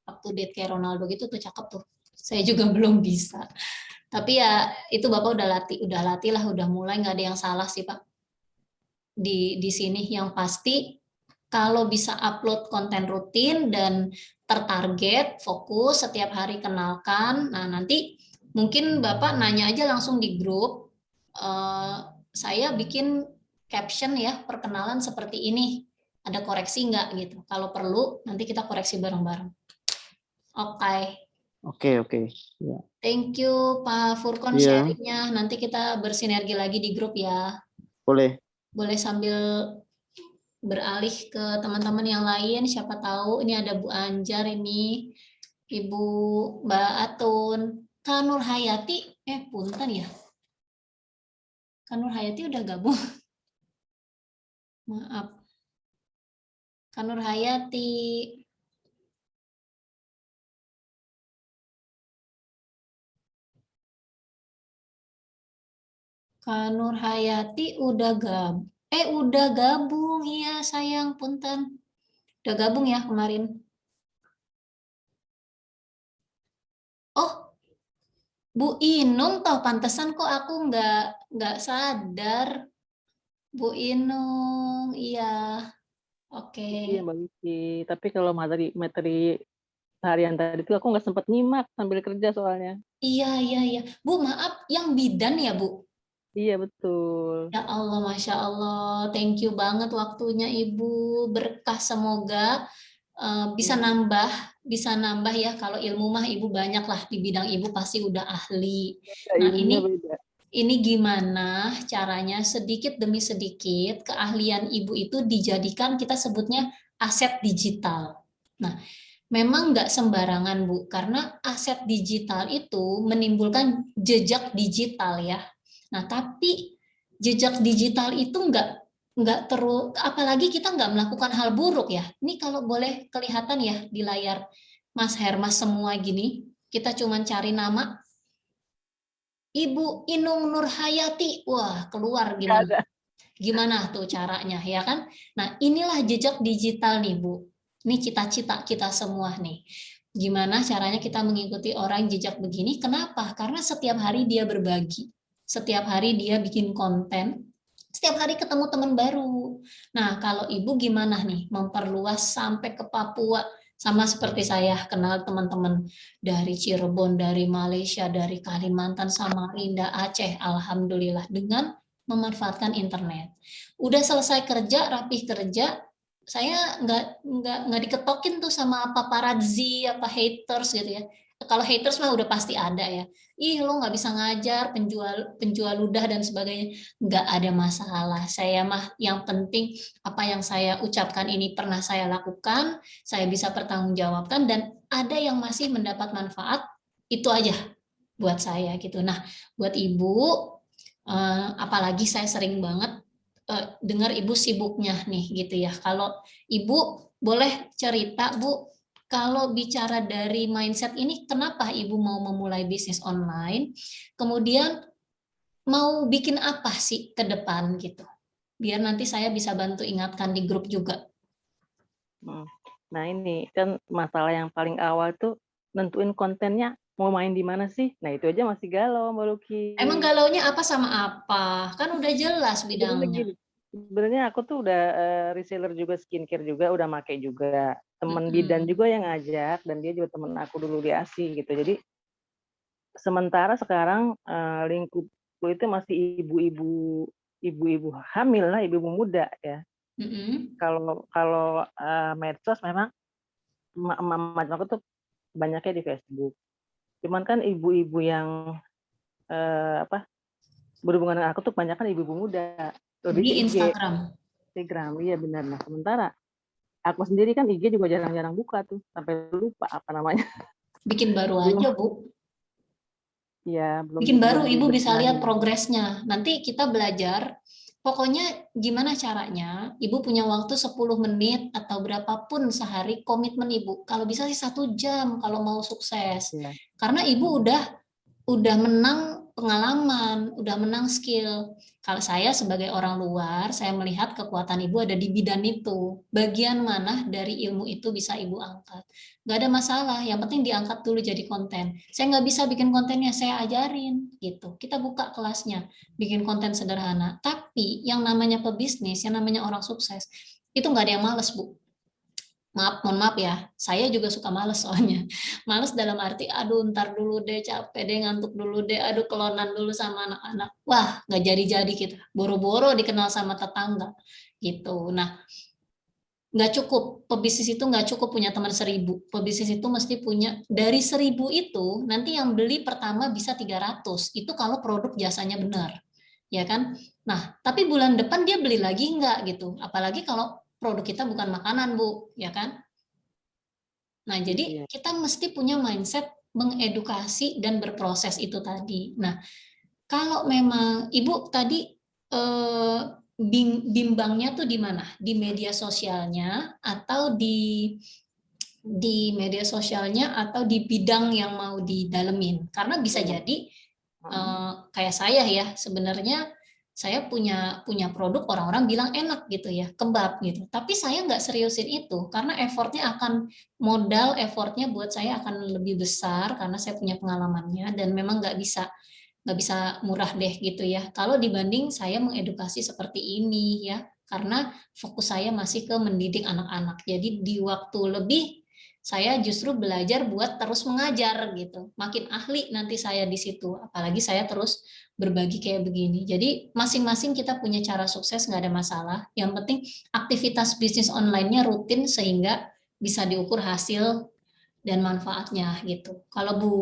Speaker 1: Up to date kayak Ronaldo gitu tuh cakep tuh. Saya juga belum bisa. Tapi ya itu Bapak udah latih lah, udah mulai, nggak ada yang salah sih Pak. Di sini yang pasti kalau bisa upload konten rutin dan tertarget, fokus setiap hari kenalkan. Nah, nanti mungkin Bapak nanya aja langsung di grup. Saya bikin caption ya, perkenalan seperti ini. Ada koreksi nggak gitu? Kalau perlu, nanti kita koreksi bareng-bareng. Oke.
Speaker 3: Oke. Ya.
Speaker 1: Thank you Pak Furkon
Speaker 3: Iya,
Speaker 1: sharingnya. Nanti kita bersinergi lagi di grup ya.
Speaker 3: boleh.
Speaker 1: Boleh sambil beralih ke teman-teman yang lain. Siapa tahu ini ada Bu Anjar ini, Ibu Mbak Atun, Kak Nur Hayati. Punten ya. Kak Nur Hayati udah gabung. Maaf. Kak Nur Hayati. Kak Nur Hayati udah gabung. Udah gabung. Iya, sayang, punten. Udah gabung ya kemarin. Oh, Bu Inung toh pantesan kok aku nggak sadar. Bu Inung, iya. Oke.
Speaker 2: Iya Mbak Vicky. Tapi kalau materi harian tadi itu aku nggak sempat nyimak sambil kerja soalnya.
Speaker 1: Iya. Bu, maaf, yang bidan ya, Bu?
Speaker 2: Iya betul.
Speaker 1: Ya Allah, Masya Allah. Thank you banget waktunya, Ibu. Berkah semoga bisa nambah ya. Kalau ilmu mah Ibu banyak lah di bidang Ibu pasti udah ahli.
Speaker 2: Ya,
Speaker 1: Nah,
Speaker 2: ilmunya beda.
Speaker 1: ini gimana caranya sedikit demi sedikit keahlian Ibu itu dijadikan kita sebutnya aset digital. Nah, memang nggak sembarangan Bu, karena aset digital itu menimbulkan jejak digital ya. Nah, tapi jejak digital itu nggak terus, apalagi kita nggak melakukan hal buruk ya. Ini kalau boleh kelihatan ya di layar Mas Hermas semua gini, kita cuma cari nama Ibu Inung Nurhayati, wah keluar
Speaker 2: Nggak
Speaker 1: gimana?
Speaker 2: ada.
Speaker 1: Gimana tuh caranya ya kan? Nah, inilah jejak digital nih, Bu. Ini cita-cita kita semua nih. Gimana caranya kita mengikuti orang jejak begini? Kenapa? Karena setiap hari dia berbagi. Setiap hari dia bikin konten. Setiap hari ketemu teman baru. Nah, kalau Ibu gimana nih memperluas sampai ke Papua? Sama seperti saya kenal teman-teman dari Cirebon, dari Malaysia, dari Kalimantan, Samarinda, Aceh, alhamdulillah dengan memanfaatkan internet. Udah selesai kerja, rapih kerja, saya nggak diketokin tuh sama paparazzi apa haters gitu ya. Kalau haters mah udah pasti ada ya. Ih, lo nggak bisa ngajar, penjual ludah dan sebagainya. Nggak ada masalah. Saya mah yang penting apa yang saya ucapkan ini pernah saya lakukan, saya bisa pertanggungjawabkan dan ada yang masih mendapat manfaat, itu aja buat saya gitu. Nah, buat Ibu, apalagi saya sering banget dengar Ibu sibuknya nih gitu ya. Kalau Ibu boleh cerita Bu, kalau bicara dari mindset ini, kenapa Ibu mau memulai bisnis online? Kemudian mau bikin apa sih ke depan gitu? Biar nanti saya bisa bantu ingatkan di grup juga.
Speaker 2: Hmm. Nah ini kan masalah yang paling awal tuh nentuin kontennya
Speaker 4: mau main di mana sih? Nah itu aja masih galau Mbak Luki.
Speaker 1: Emang galaunya apa sama apa? Kan udah jelas
Speaker 4: Sebenarnya
Speaker 1: bidangnya.
Speaker 4: gini, sebenarnya aku tuh udah reseller juga skincare juga, udah make juga. Temen bidan juga yang ngajak, dan dia juga temen aku dulu di ASI gitu. Jadi sementara sekarang lingkupku itu masih ibu-ibu hamil lah, ibu-ibu muda ya. Kalau medsos memang emak-emak aku tuh banyaknya di Facebook. Cuman kan ibu-ibu yang berhubungan dengan aku tuh banyak kan ibu-ibu muda. Lebih
Speaker 1: Di
Speaker 4: ke IG.
Speaker 1: Instagram.
Speaker 4: Iya benar. Nah sementara aku sendiri kan IG juga jarang-jarang buka tuh, sampai lupa apa namanya.
Speaker 1: Bikin baru aja, Bu.
Speaker 4: Iya, belum.
Speaker 1: Bikin baru, Ibu bisa lihat progresnya. Nanti kita belajar. Pokoknya gimana caranya, Ibu punya waktu 10 menit atau berapapun sehari, komitmen Ibu. Kalau bisa sih 1 jam kalau mau sukses.
Speaker 4: Iya.
Speaker 1: Karena Ibu udah menang pengalaman, udah menang skill. Kalau saya sebagai orang luar, saya melihat kekuatan Ibu ada di bidang itu. Bagian mana dari ilmu itu bisa Ibu angkat. Nggak ada masalah, yang penting diangkat dulu jadi konten. Saya nggak bisa bikin kontennya, saya ajarin. Gitu. Kita buka kelasnya, bikin konten sederhana. Tapi yang namanya pebisnis, yang namanya orang sukses, itu nggak ada yang males, Bu. Mohon maaf ya, saya juga suka males soalnya. Males dalam arti, aduh ntar dulu deh, capek deh, ngantuk dulu deh, aduh kelonan dulu sama anak-anak. Wah, nggak jadi-jadi kita. Boro-boro dikenal sama tetangga. Gitu. Nah, nggak cukup. Pebisnis itu nggak cukup punya teman 1000. Pebisnis itu mesti punya, dari 1000 itu, nanti yang beli pertama bisa 300. Itu kalau produk jasanya benar. Ya kan? Nah, tapi bulan depan dia beli lagi nggak gitu. Apalagi kalau produk kita bukan makanan, Bu, ya kan? Nah, jadi kita mesti punya mindset mengedukasi dan berproses itu tadi. Nah, kalau memang Ibu tadi bimbangnya tuh di mana? Di media sosialnya atau di media sosialnya atau di bidang yang mau didalemin? Karena bisa jadi kayak saya ya, sebenarnya saya punya produk, orang-orang bilang enak gitu ya, kebab gitu. Tapi saya nggak seriusin itu karena effortnya buat saya akan lebih besar karena saya punya pengalamannya dan memang nggak bisa murah deh gitu ya. Kalau dibanding saya mengedukasi seperti ini ya, karena fokus saya masih ke mendidik anak-anak. Jadi di waktu lebih saya justru belajar buat terus mengajar gitu. Makin ahli nanti saya di situ. Apalagi saya terus berbagi kayak begini. Jadi masing-masing kita punya cara sukses, nggak ada masalah. Yang penting aktivitas bisnis online-nya rutin sehingga bisa diukur hasil dan manfaatnya gitu. Kalau Bu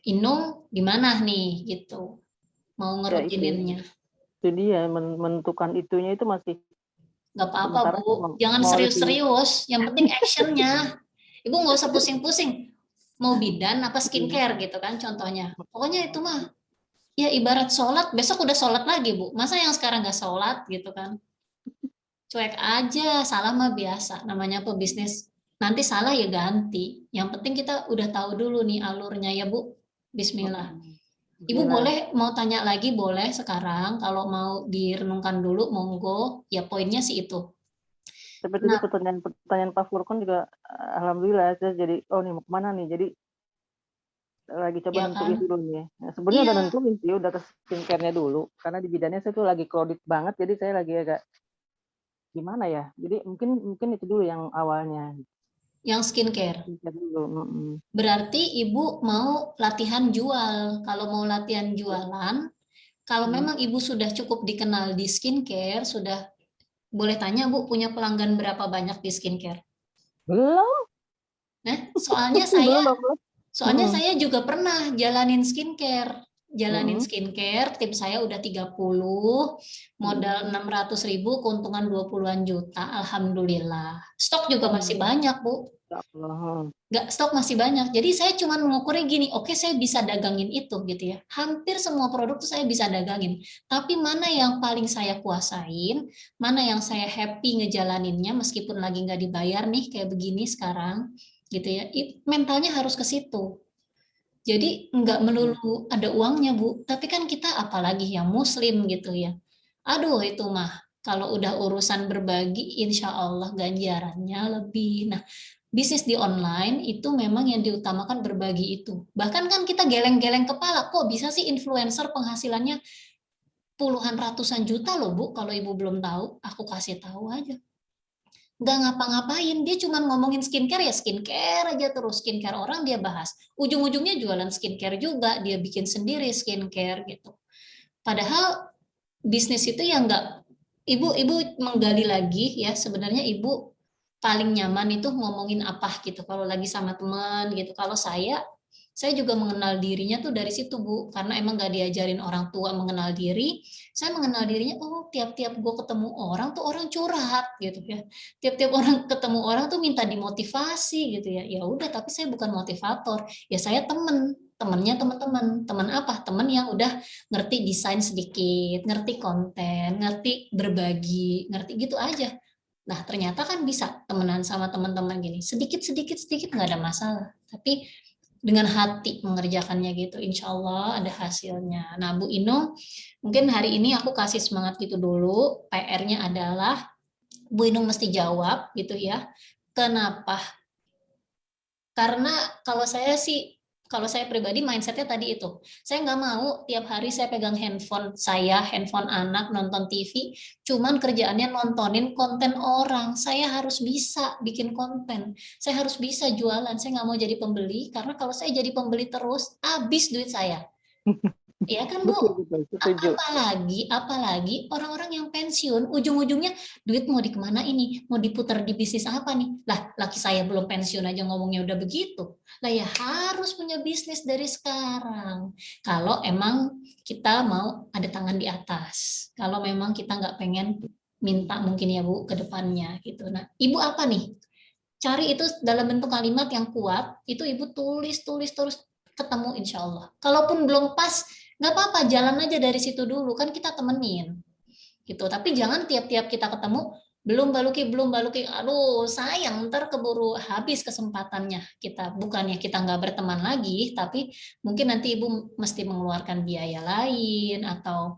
Speaker 1: Inung gimana nih gitu? Mau ngerutininnya?
Speaker 4: Itu dia menentukan itunya itu masih.
Speaker 1: Nggak apa-apa Bu, jangan serius-serius. Yang penting actionnya. Ibu nggak usah pusing-pusing. Mau bidan apa skincare gitu kan contohnya. Pokoknya itu mah ya ibarat sholat, besok udah sholat lagi Bu. Masa yang sekarang nggak sholat gitu kan. Cuek aja, salah mah biasa. Namanya pebisnis. Nanti salah ya ganti. Yang penting kita udah tahu dulu nih alurnya ya Bu. Bismillah. Ibu boleh mau tanya lagi boleh sekarang. Kalau mau direnungkan dulu monggo. Ya poinnya sih itu.
Speaker 4: Seperti itu pertanyaan Pak Furkon juga alhamdulillah saya jadi nih mau kemana nih, jadi lagi coba nentuin dulu nih. Nah, sebenarnya udah nentuin sih, udah ke skincare-nya dulu karena di bidangnya saya tuh lagi crowded banget, jadi saya lagi agak gimana ya, jadi mungkin itu dulu yang awalnya.
Speaker 1: Yang skincare
Speaker 4: dulu.
Speaker 1: Berarti Ibu mau latihan jual. Kalau mau latihan jualan, kalau memang Ibu sudah cukup dikenal di skincare, sudah boleh tanya Bu, punya pelanggan berapa banyak di skincare?
Speaker 4: Belum.
Speaker 1: Nah, soalnya saya juga pernah jalanin skincare. Tim saya udah 30, modal 600.000, keuntungan 20-an juta, alhamdulillah. Stok juga masih banyak, Bu. Stok masih banyak. Jadi saya cuma mengukurnya gini, oke saya bisa dagangin itu gitu ya. Hampir semua produk tuh saya bisa dagangin. Tapi mana yang paling saya kuasain, mana yang saya happy ngejalaninnya meskipun lagi nggak dibayar nih kayak begini sekarang gitu ya. Mentalnya harus ke situ. Jadi nggak melulu ada uangnya Bu, tapi kan kita apalagi yang muslim gitu ya. Aduh itu mah Kalau udah urusan berbagi, insya Allah ganjarannya lebih. Nah, bisnis di online itu memang yang diutamakan berbagi itu. Bahkan kan kita geleng-geleng kepala, kok bisa sih influencer penghasilannya puluhan ratusan juta loh Bu, kalau Ibu belum tahu, aku kasih tahu aja. Nggak ngapa-ngapain, dia cuma ngomongin skincare ya skincare aja terus, skincare orang dia bahas. Ujung-ujungnya jualan skincare juga, dia bikin sendiri skincare gitu. Padahal bisnis itu yang nggak, ibu menggali lagi ya, sebenarnya ibu paling nyaman itu ngomongin apa gitu kalau lagi sama teman gitu. Kalau saya juga mengenal dirinya tuh dari situ Bu, karena emang nggak diajarin orang tua mengenal diri. Saya mengenal dirinya, oh tiap-tiap gue ketemu orang tuh orang curhat gitu ya, tiap-tiap orang ketemu orang tuh minta dimotivasi gitu ya. Ya udah, tapi saya bukan motivator ya, saya temennya teman-teman. Teman apa? Teman yang udah ngerti desain sedikit, ngerti konten, ngerti berbagi, ngerti gitu aja. Nah, ternyata kan bisa temenan sama teman-teman gini, sedikit nggak ada masalah. Tapi dengan hati mengerjakannya gitu, insya Allah ada hasilnya. Nah, Bu Ino, mungkin hari ini aku kasih semangat gitu dulu. PR-nya adalah Bu Ino mesti jawab gitu ya. Kenapa? Karena kalau saya pribadi mindsetnya tadi itu, saya nggak mau tiap hari saya pegang handphone anak, nonton TV, cuman kerjaannya nontonin konten orang. Saya harus bisa bikin konten, saya harus bisa jualan, saya nggak mau jadi pembeli, karena kalau saya jadi pembeli terus, habis duit saya. Iya kan Bu?
Speaker 4: Betul, setuju.
Speaker 1: Apalagi orang-orang yang pensiun, ujung-ujungnya duit mau dikemana ini? Mau diputar di bisnis apa nih? Lah, laki saya belum pensiun aja ngomongnya udah begitu. Lah ya harus punya bisnis dari sekarang. Kalau emang kita mau ada tangan di atas. Kalau memang kita nggak pengen minta mungkin ya Bu ke depannya gitu. Nah, Ibu apa nih? Cari itu dalam bentuk kalimat yang kuat, itu Ibu tulis terus ketemu insya Allah. Kalaupun belum pas, nggak apa-apa, jalan aja dari situ dulu, kan kita temenin. Gitu. Tapi jangan tiap-tiap kita ketemu, belum baluki, aduh sayang, ntar keburu habis kesempatannya kita. Bukannya kita nggak berteman lagi, tapi mungkin nanti Ibu mesti mengeluarkan biaya lain, atau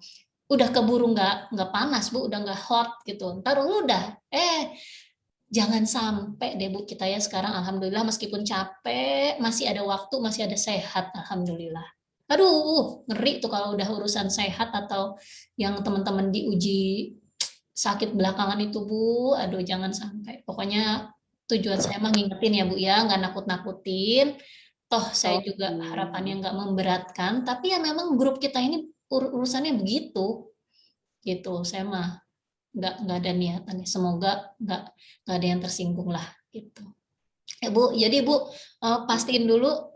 Speaker 1: udah keburu nggak panas Bu, udah nggak hot gitu. Ntar udah, jangan sampai deh Bu, kita ya sekarang alhamdulillah meskipun capek masih ada waktu, masih ada sehat alhamdulillah. Aduh, ngeri tuh kalau udah urusan sehat atau yang teman-teman diuji sakit belakangan itu Bu. Aduh, jangan sampai. Pokoknya tujuan saya mah ngingetin ya Bu ya, nggak nakut-nakutin. Toh saya juga harapannya nggak memberatkan, tapi ya memang grup kita ini urusannya begitu. Gitu, saya mah nggak ada niatan, semoga nggak ada yang tersinggung lah gitu ya Bu. Jadi Bu pastiin dulu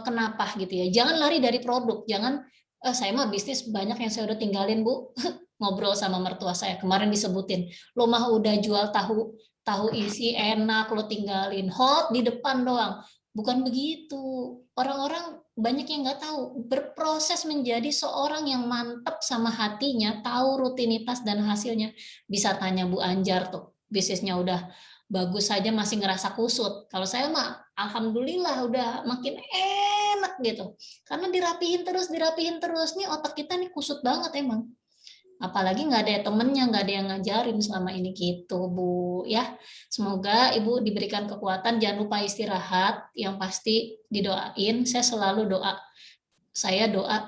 Speaker 1: kenapa gitu ya, jangan lari dari produk, jangan saya mah bisnis banyak yang saya udah tinggalin Bu. Ngobrol sama mertua saya kemarin disebutin, lo mah udah jual tahu isi enak lo tinggalin, hot di depan doang. Bukan begitu, orang-orang banyak yang nggak tahu berproses menjadi seorang yang mantap sama hatinya, tahu rutinitas dan hasilnya. Bisa tanya Bu Anjar tuh, bisnisnya udah bagus saja masih ngerasa kusut. Kalau saya mah alhamdulillah udah makin enak gitu, karena dirapihin terus nih, otak kita nih kusut banget emang. Apalagi nggak ada temennya, nggak ada yang ngajarin selama ini gitu Bu ya. Semoga Ibu diberikan kekuatan, jangan lupa istirahat, yang pasti didoain. Saya selalu doa,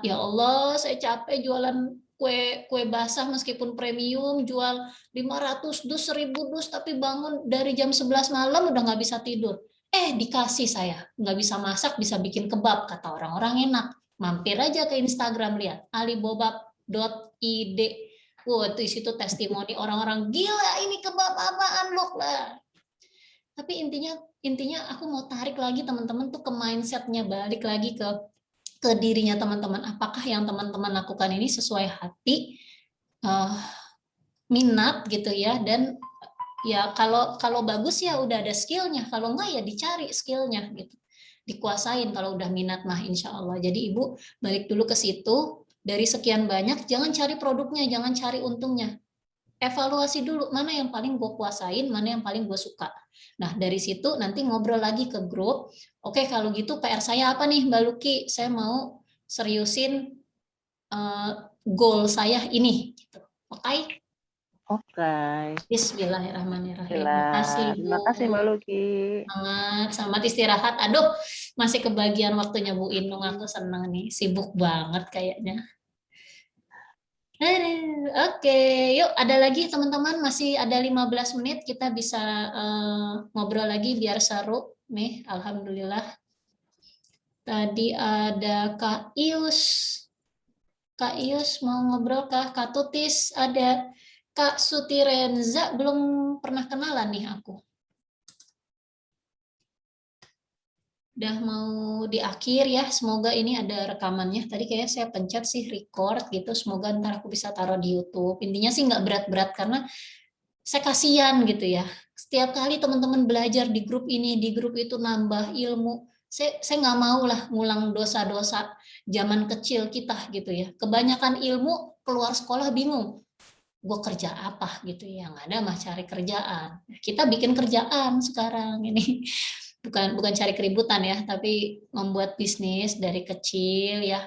Speaker 1: ya Allah saya capek jualan kue basah meskipun premium, jual 500 dus, 1000 dus, tapi bangun dari jam 11 malam udah nggak bisa tidur. Dikasih saya, nggak bisa masak, bisa bikin kebab, kata orang-orang enak. Mampir aja ke Instagram, lihat alibaba.id. Wah, itu situ testimoni orang-orang, gila ini kebab apaan loh lah. Tapi intinya aku mau tarik lagi teman-teman tuh ke mindsetnya, balik lagi ke dirinya teman-teman. Apakah yang teman-teman lakukan ini sesuai hati, minat gitu ya, dan ya kalau bagus ya udah ada skillnya, kalau enggak ya dicari skillnya gitu, dikuasain. Kalau udah minat mah insya Allah. Jadi Ibu balik dulu ke situ, dari sekian banyak jangan cari produknya, jangan cari untungnya, evaluasi dulu mana yang paling gue kuasain, mana yang paling gue suka. Nah dari situ nanti ngobrol lagi ke grup. Oke, kalau gitu PR saya apa nih Mbak Luki, saya mau seriusin goal saya ini gitu. Oke,
Speaker 4: Oke.
Speaker 1: Bismillahirrahmanirrahim. Makasih
Speaker 4: Terima
Speaker 1: Bu.
Speaker 4: kasih Mbak Luki.
Speaker 1: Semangat, selamat istirahat. Aduh, masih kebagian waktunya Bu Inung. Aku senang nih, sibuk banget kayaknya. Oke, yuk ada lagi teman-teman, masih ada 15 menit, kita bisa ngobrol lagi biar seru nih, alhamdulillah. Tadi ada Kak Ius. Kak Ius mau ngobrol kah? Kak Tutis ada. Kak Sutirenza belum pernah kenalan nih aku. Udah mau di akhir ya, semoga ini ada rekamannya. Tadi kayaknya saya pencet sih record gitu, semoga ntar aku bisa taruh di YouTube. Intinya sih nggak berat-berat karena saya kasihan gitu ya. Setiap kali teman-teman belajar di grup ini, di grup itu nambah ilmu. Saya nggak mau lah ngulang dosa-dosa zaman kecil kita gitu ya. Kebanyakan ilmu keluar sekolah bingung. Gue kerja apa gitu ya, nggak ada mah cari kerjaan. Kita bikin kerjaan sekarang ini. Bukan cari keributan ya, tapi membuat bisnis dari kecil ya,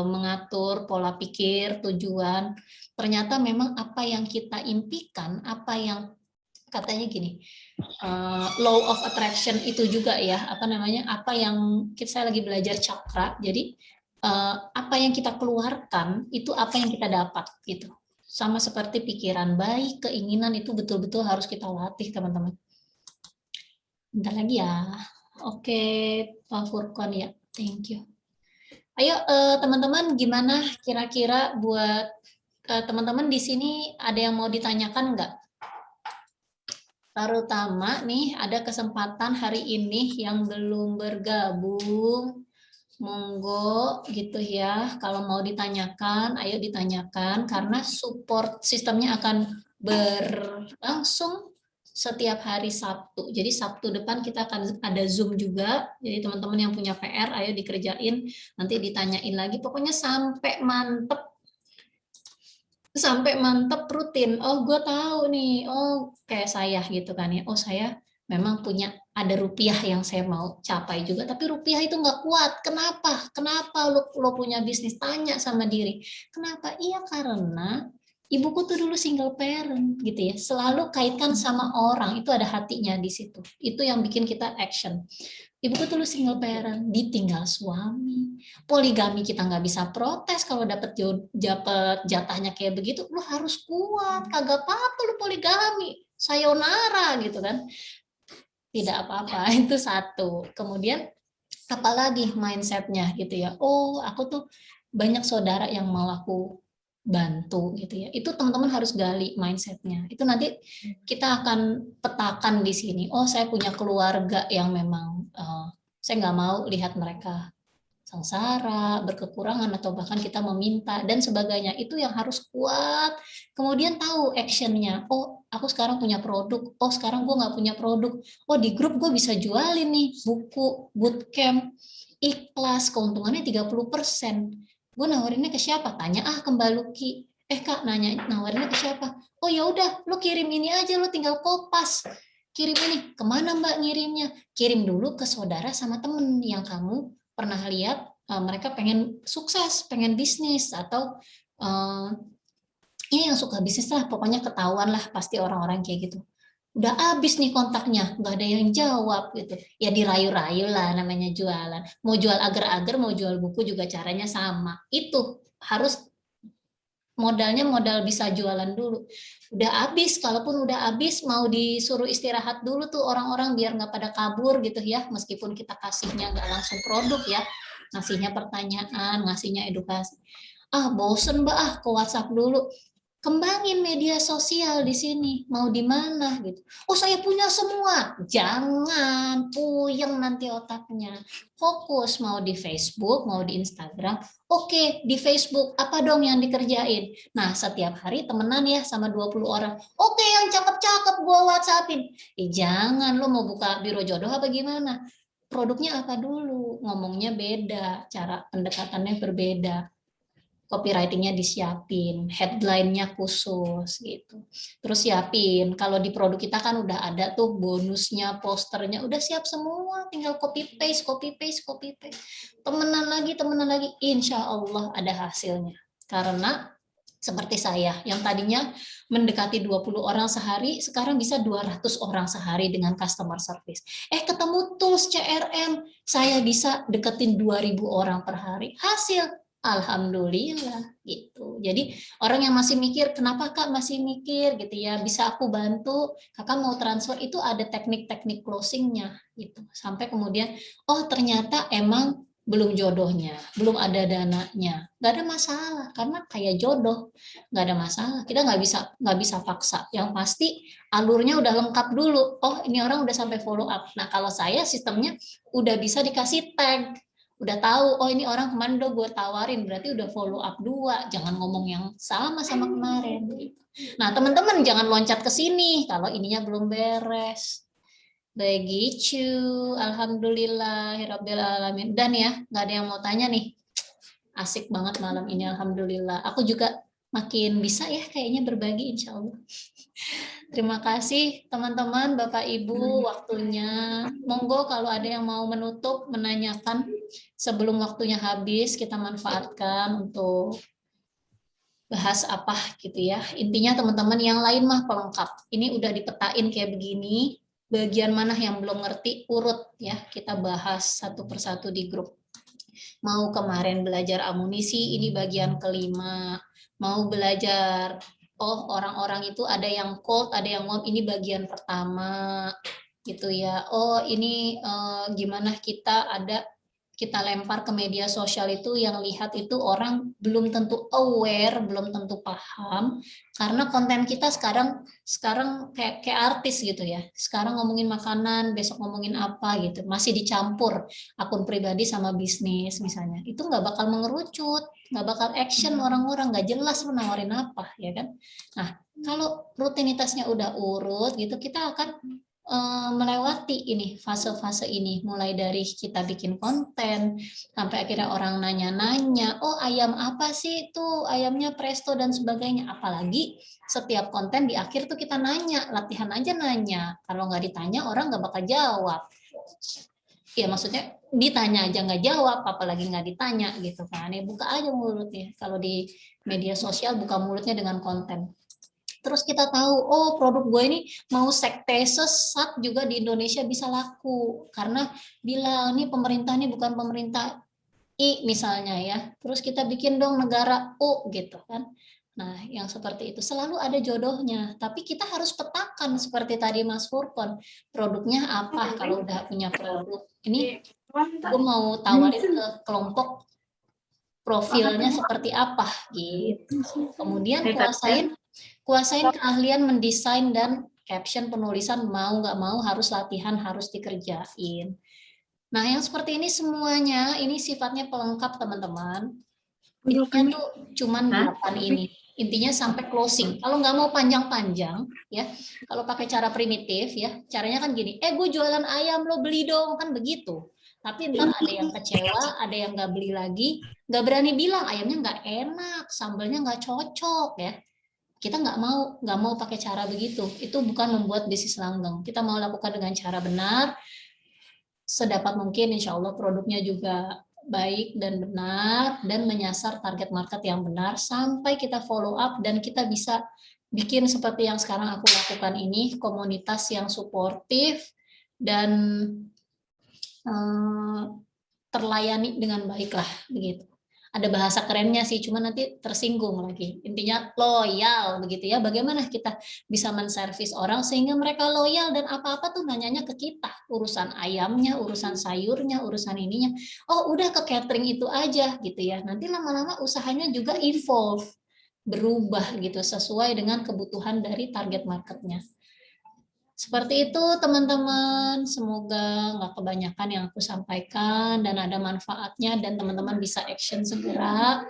Speaker 1: mengatur pola pikir, tujuan. Ternyata memang apa yang kita impikan, apa yang katanya gini, law of attraction itu juga ya, apa namanya, apa yang saya lagi belajar cakra. Jadi apa yang kita keluarkan itu apa yang kita dapat gitu. Sama seperti pikiran baik, keinginan itu betul-betul harus kita latih teman-teman. Bentar lagi ya. Oke, Pak Furkon ya. Thank you. Ayo teman-teman, gimana kira-kira buat teman-teman di sini ada yang mau ditanyakan nggak? Terutama nih ada kesempatan hari ini yang belum bergabung. Monggo gitu ya. Kalau mau ditanyakan, ayo ditanyakan karena support sistemnya akan berlangsung setiap hari Sabtu. Jadi Sabtu depan kita akan ada Zoom juga. Jadi teman-teman yang punya PR, ayo dikerjain. Nanti ditanyain lagi. Pokoknya sampai mantep. Sampai mantep rutin. Oh, gue tahu nih. Oh, kayak saya gitu kan ya. Oh, saya memang punya ada rupiah yang saya mau capai juga. Tapi rupiah itu nggak kuat. Kenapa? Kenapa lo punya bisnis? Tanya sama diri. Kenapa? Iya karena ibuku tuh dulu single parent gitu ya. Selalu kaitkan sama orang, itu ada hatinya di situ. Itu yang bikin kita action. Ibuku dulu single parent, ditinggal suami. Poligami kita nggak bisa protes kalau dapat jatahnya kayak begitu. Lu harus kuat, kagak apa-apa lu poligami. Sayonara gitu kan. Tidak apa-apa, itu satu. Kemudian apalagi mindsetnya gitu ya. Oh, aku tuh banyak saudara yang mau aku bantu gitu ya. Itu teman-teman harus gali mindsetnya. Itu nanti kita akan petakan di sini. Oh, saya punya keluarga yang memang saya nggak mau lihat mereka sengsara, berkekurangan, atau bahkan kita meminta, dan sebagainya. Itu yang harus kuat. Kemudian tahu actionnya. Oh, aku sekarang punya produk. Oh, sekarang gue nggak punya produk. Oh, di grup gue bisa jualin nih buku, bootcamp, ikhlas, keuntungannya 30%. Gue nawarinnya ke siapa? Tanya ke Mbak Luki. Kak, nawarinnya ke siapa? Oh ya udah, lo kirim ini aja, lo tinggal kopas. Kirim ini, kemana Mbak ngirimnya? Kirim dulu ke saudara sama temen yang kamu pernah lihat mereka pengen sukses, pengen bisnis, atau yang suka bisnis lah, pokoknya ketahuan lah pasti orang-orang kayak gitu. Udah habis nih kontaknya, nggak ada yang jawab gitu. Ya dirayu-rayu lah namanya jualan. Mau jual agar-agar, mau jual buku juga caranya sama. Itu harus modalnya modal bisa jualan dulu. Udah habis, kalaupun udah habis mau disuruh istirahat dulu tuh orang-orang biar nggak pada kabur gitu ya, meskipun kita kasihnya nggak langsung produk ya, ngasihnya pertanyaan, ngasihnya edukasi. Bosen Mbak, ke WhatsApp dulu. Kembangin media sosial di sini, mau di mana gitu. Oh, saya punya semua. Jangan puyeng nanti otaknya. Fokus mau di Facebook, mau di Instagram. Oke, di Facebook apa dong yang dikerjain? Nah, setiap hari temenan ya sama 20 orang. Oke, yang cakep-cakep gua WhatsAppin. Jangan lo mau buka biro jodoh apa gimana? Produknya apa dulu? Ngomongnya beda, cara pendekatannya berbeda. Copywriting-nya disiapin, headline-nya khusus gitu. Terus siapin, kalau di produk kita kan udah ada tuh bonusnya, posternya, udah siap semua, tinggal copy paste, copy paste, copy paste. Temenan lagi, insya Allah ada hasilnya. Karena Seperti saya, yang tadinya mendekati 20 orang sehari, sekarang bisa 200 orang sehari dengan customer service. Ketemu tools CRM, saya bisa deketin 2.000 orang per hari. Hasil, alhamdulillah gitu. Jadi orang yang masih mikir, kenapa Kak masih mikir gitu ya, bisa aku bantu, Kakak mau transfer, itu ada teknik-teknik closingnya gitu. Sampai kemudian, oh ternyata emang belum jodohnya, belum ada dananya, nggak ada masalah karena kayak jodoh, nggak ada masalah. Kita nggak bisa paksa. Yang pasti alurnya udah lengkap dulu. Oh ini orang udah sampai follow up. Nah kalau saya sistemnya udah bisa dikasih tag, udah tahu. Oh ini orang kemarin udah gue tawarin, berarti udah follow up 2. Jangan ngomong yang sama kemarin. Nah teman-teman jangan loncat ke sini kalau ininya belum beres. Begitu, alhamdulillahirabbil alamin. Dan ya, nggak ada yang mau tanya nih. Asik banget malam ini, alhamdulillah. Aku juga makin bisa ya kayaknya berbagi, insya Allah. Terima kasih teman-teman, Bapak Ibu, waktunya. Monggo kalau ada yang mau menutup, menanyakan sebelum waktunya habis, kita manfaatkan untuk bahas apa gitu ya. Intinya teman-teman yang lain mah pelengkap. Ini udah dipetain kayak begini. Bagian mana yang belum ngerti, urut ya, kita bahas satu persatu di grup. Mau kemarin belajar amunisi, ini bagian kelima. Mau belajar, oh orang-orang itu ada yang cold, ada yang warm, ini bagian pertama gitu ya. Oh ini gimana kita lempar ke media sosial itu, yang lihat itu orang belum tentu aware, belum tentu paham, karena konten kita sekarang kayak artis gitu ya. Sekarang ngomongin makanan, besok ngomongin apa gitu, masih dicampur akun pribadi sama bisnis misalnya. Itu nggak bakal mengerucut, nggak bakal action orang-orang, nggak jelas menawarin apa ya kan. Nah kalau rutinitasnya udah urut gitu, kita akan melewati ini fase-fase ini, mulai dari kita bikin konten sampai akhirnya orang nanya-nanya, oh ayam apa sih itu, ayamnya presto dan sebagainya. Apalagi setiap konten di akhir tuh kita nanya, latihan aja nanya. Kalau nggak ditanya orang nggak bakal jawab. Ya maksudnya ditanya aja nggak jawab, apalagi nggak ditanya gitu kan. Ya buka aja mulutnya. Kalau di media sosial buka mulutnya dengan konten. Terus kita tahu, oh produk gue ini mau sekte sesat juga di Indonesia bisa laku. Karena bilang, ini pemerintah ini bukan pemerintah I misalnya ya. Terus kita bikin dong negara U gitu kan. Nah yang seperti itu selalu ada jodohnya. Tapi kita harus petakan seperti tadi Mas Furkon. Produknya apa kalau udah punya produk. Ini gue mau tawarin ke kelompok profilnya seperti apa gitu. Kemudian kuasain keahlian mendesain dan caption penulisan, mau nggak mau harus latihan, harus dikerjain. Nah yang seperti ini semuanya ini sifatnya pelengkap teman-teman. Intinya tuh cuman 8 ini. Intinya sampai closing. Kalau nggak mau panjang-panjang ya, kalau pakai cara primitif ya, caranya kan gini, gue jualan ayam lo beli dong, kan begitu. Tapi ntar ada yang kecewa, ada yang nggak beli lagi, nggak berani bilang ayamnya nggak enak, sambelnya nggak cocok ya. Kita nggak mau pakai cara begitu. Itu bukan membuat bisnis langgeng. Kita mau lakukan dengan cara benar, sedapat mungkin insya Allah produknya juga baik dan benar, dan menyasar target market yang benar, sampai kita follow up dan kita bisa bikin seperti yang sekarang aku lakukan ini, komunitas yang suportif dan terlayani dengan baik lah begitu. Ada bahasa kerennya sih, cuma nanti tersinggung lagi. Intinya loyal begitu ya. Bagaimana kita bisa menservis orang sehingga mereka loyal dan apa-apa tuh nanyanya ke kita. Urusan ayamnya, urusan sayurnya, urusan ininya. Oh udah ke catering itu aja gitu ya. Nanti lama-lama usahanya juga evolve, berubah gitu sesuai dengan kebutuhan dari target marketnya. Seperti itu teman-teman, semoga nggak kebanyakan yang aku sampaikan dan ada manfaatnya dan teman-teman bisa action segera.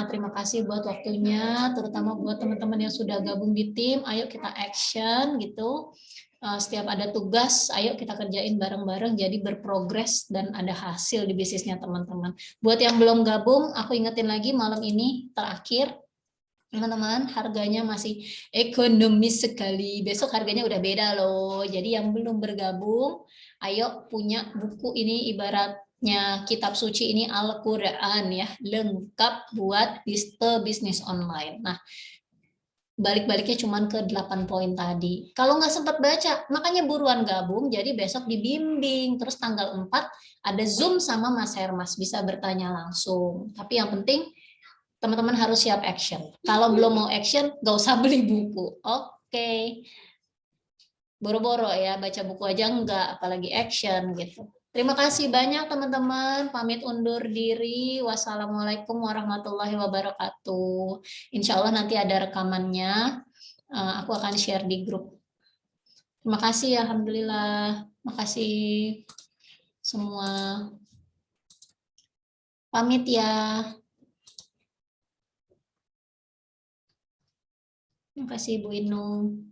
Speaker 1: Terima kasih buat waktunya, terutama buat teman-teman yang sudah gabung di tim, ayo kita action gitu. Setiap ada tugas, ayo kita kerjain bareng-bareng jadi berprogres dan ada hasil di bisnisnya teman-teman. Buat yang belum gabung, aku ingetin lagi malam ini terakhir, teman-teman, harganya masih ekonomis sekali. Besok harganya udah beda loh. Jadi yang belum bergabung, ayo punya buku ini ibarat kitab suci ini Al-Quran ya, lengkap buat bisnis online. Nah, balik-baliknya cuma ke 8 poin tadi. Kalau nggak sempat baca, makanya buruan gabung, jadi besok dibimbing. Terus tanggal 4 ada Zoom sama Mas Hermas, bisa bertanya langsung. Tapi yang penting, teman-teman harus siap action. Kalau belum mau action, nggak usah beli buku. Oke. Boro-boro ya, baca buku aja nggak, apalagi action gitu. Terima kasih banyak teman-teman, pamit undur diri. Wassalamualaikum warahmatullahi wabarakatuh. Insya Allah nanti ada rekamannya, aku akan share di grup. Terima kasih, alhamdulillah. Terima kasih semua. Pamit ya. Terima kasih Bu Inung.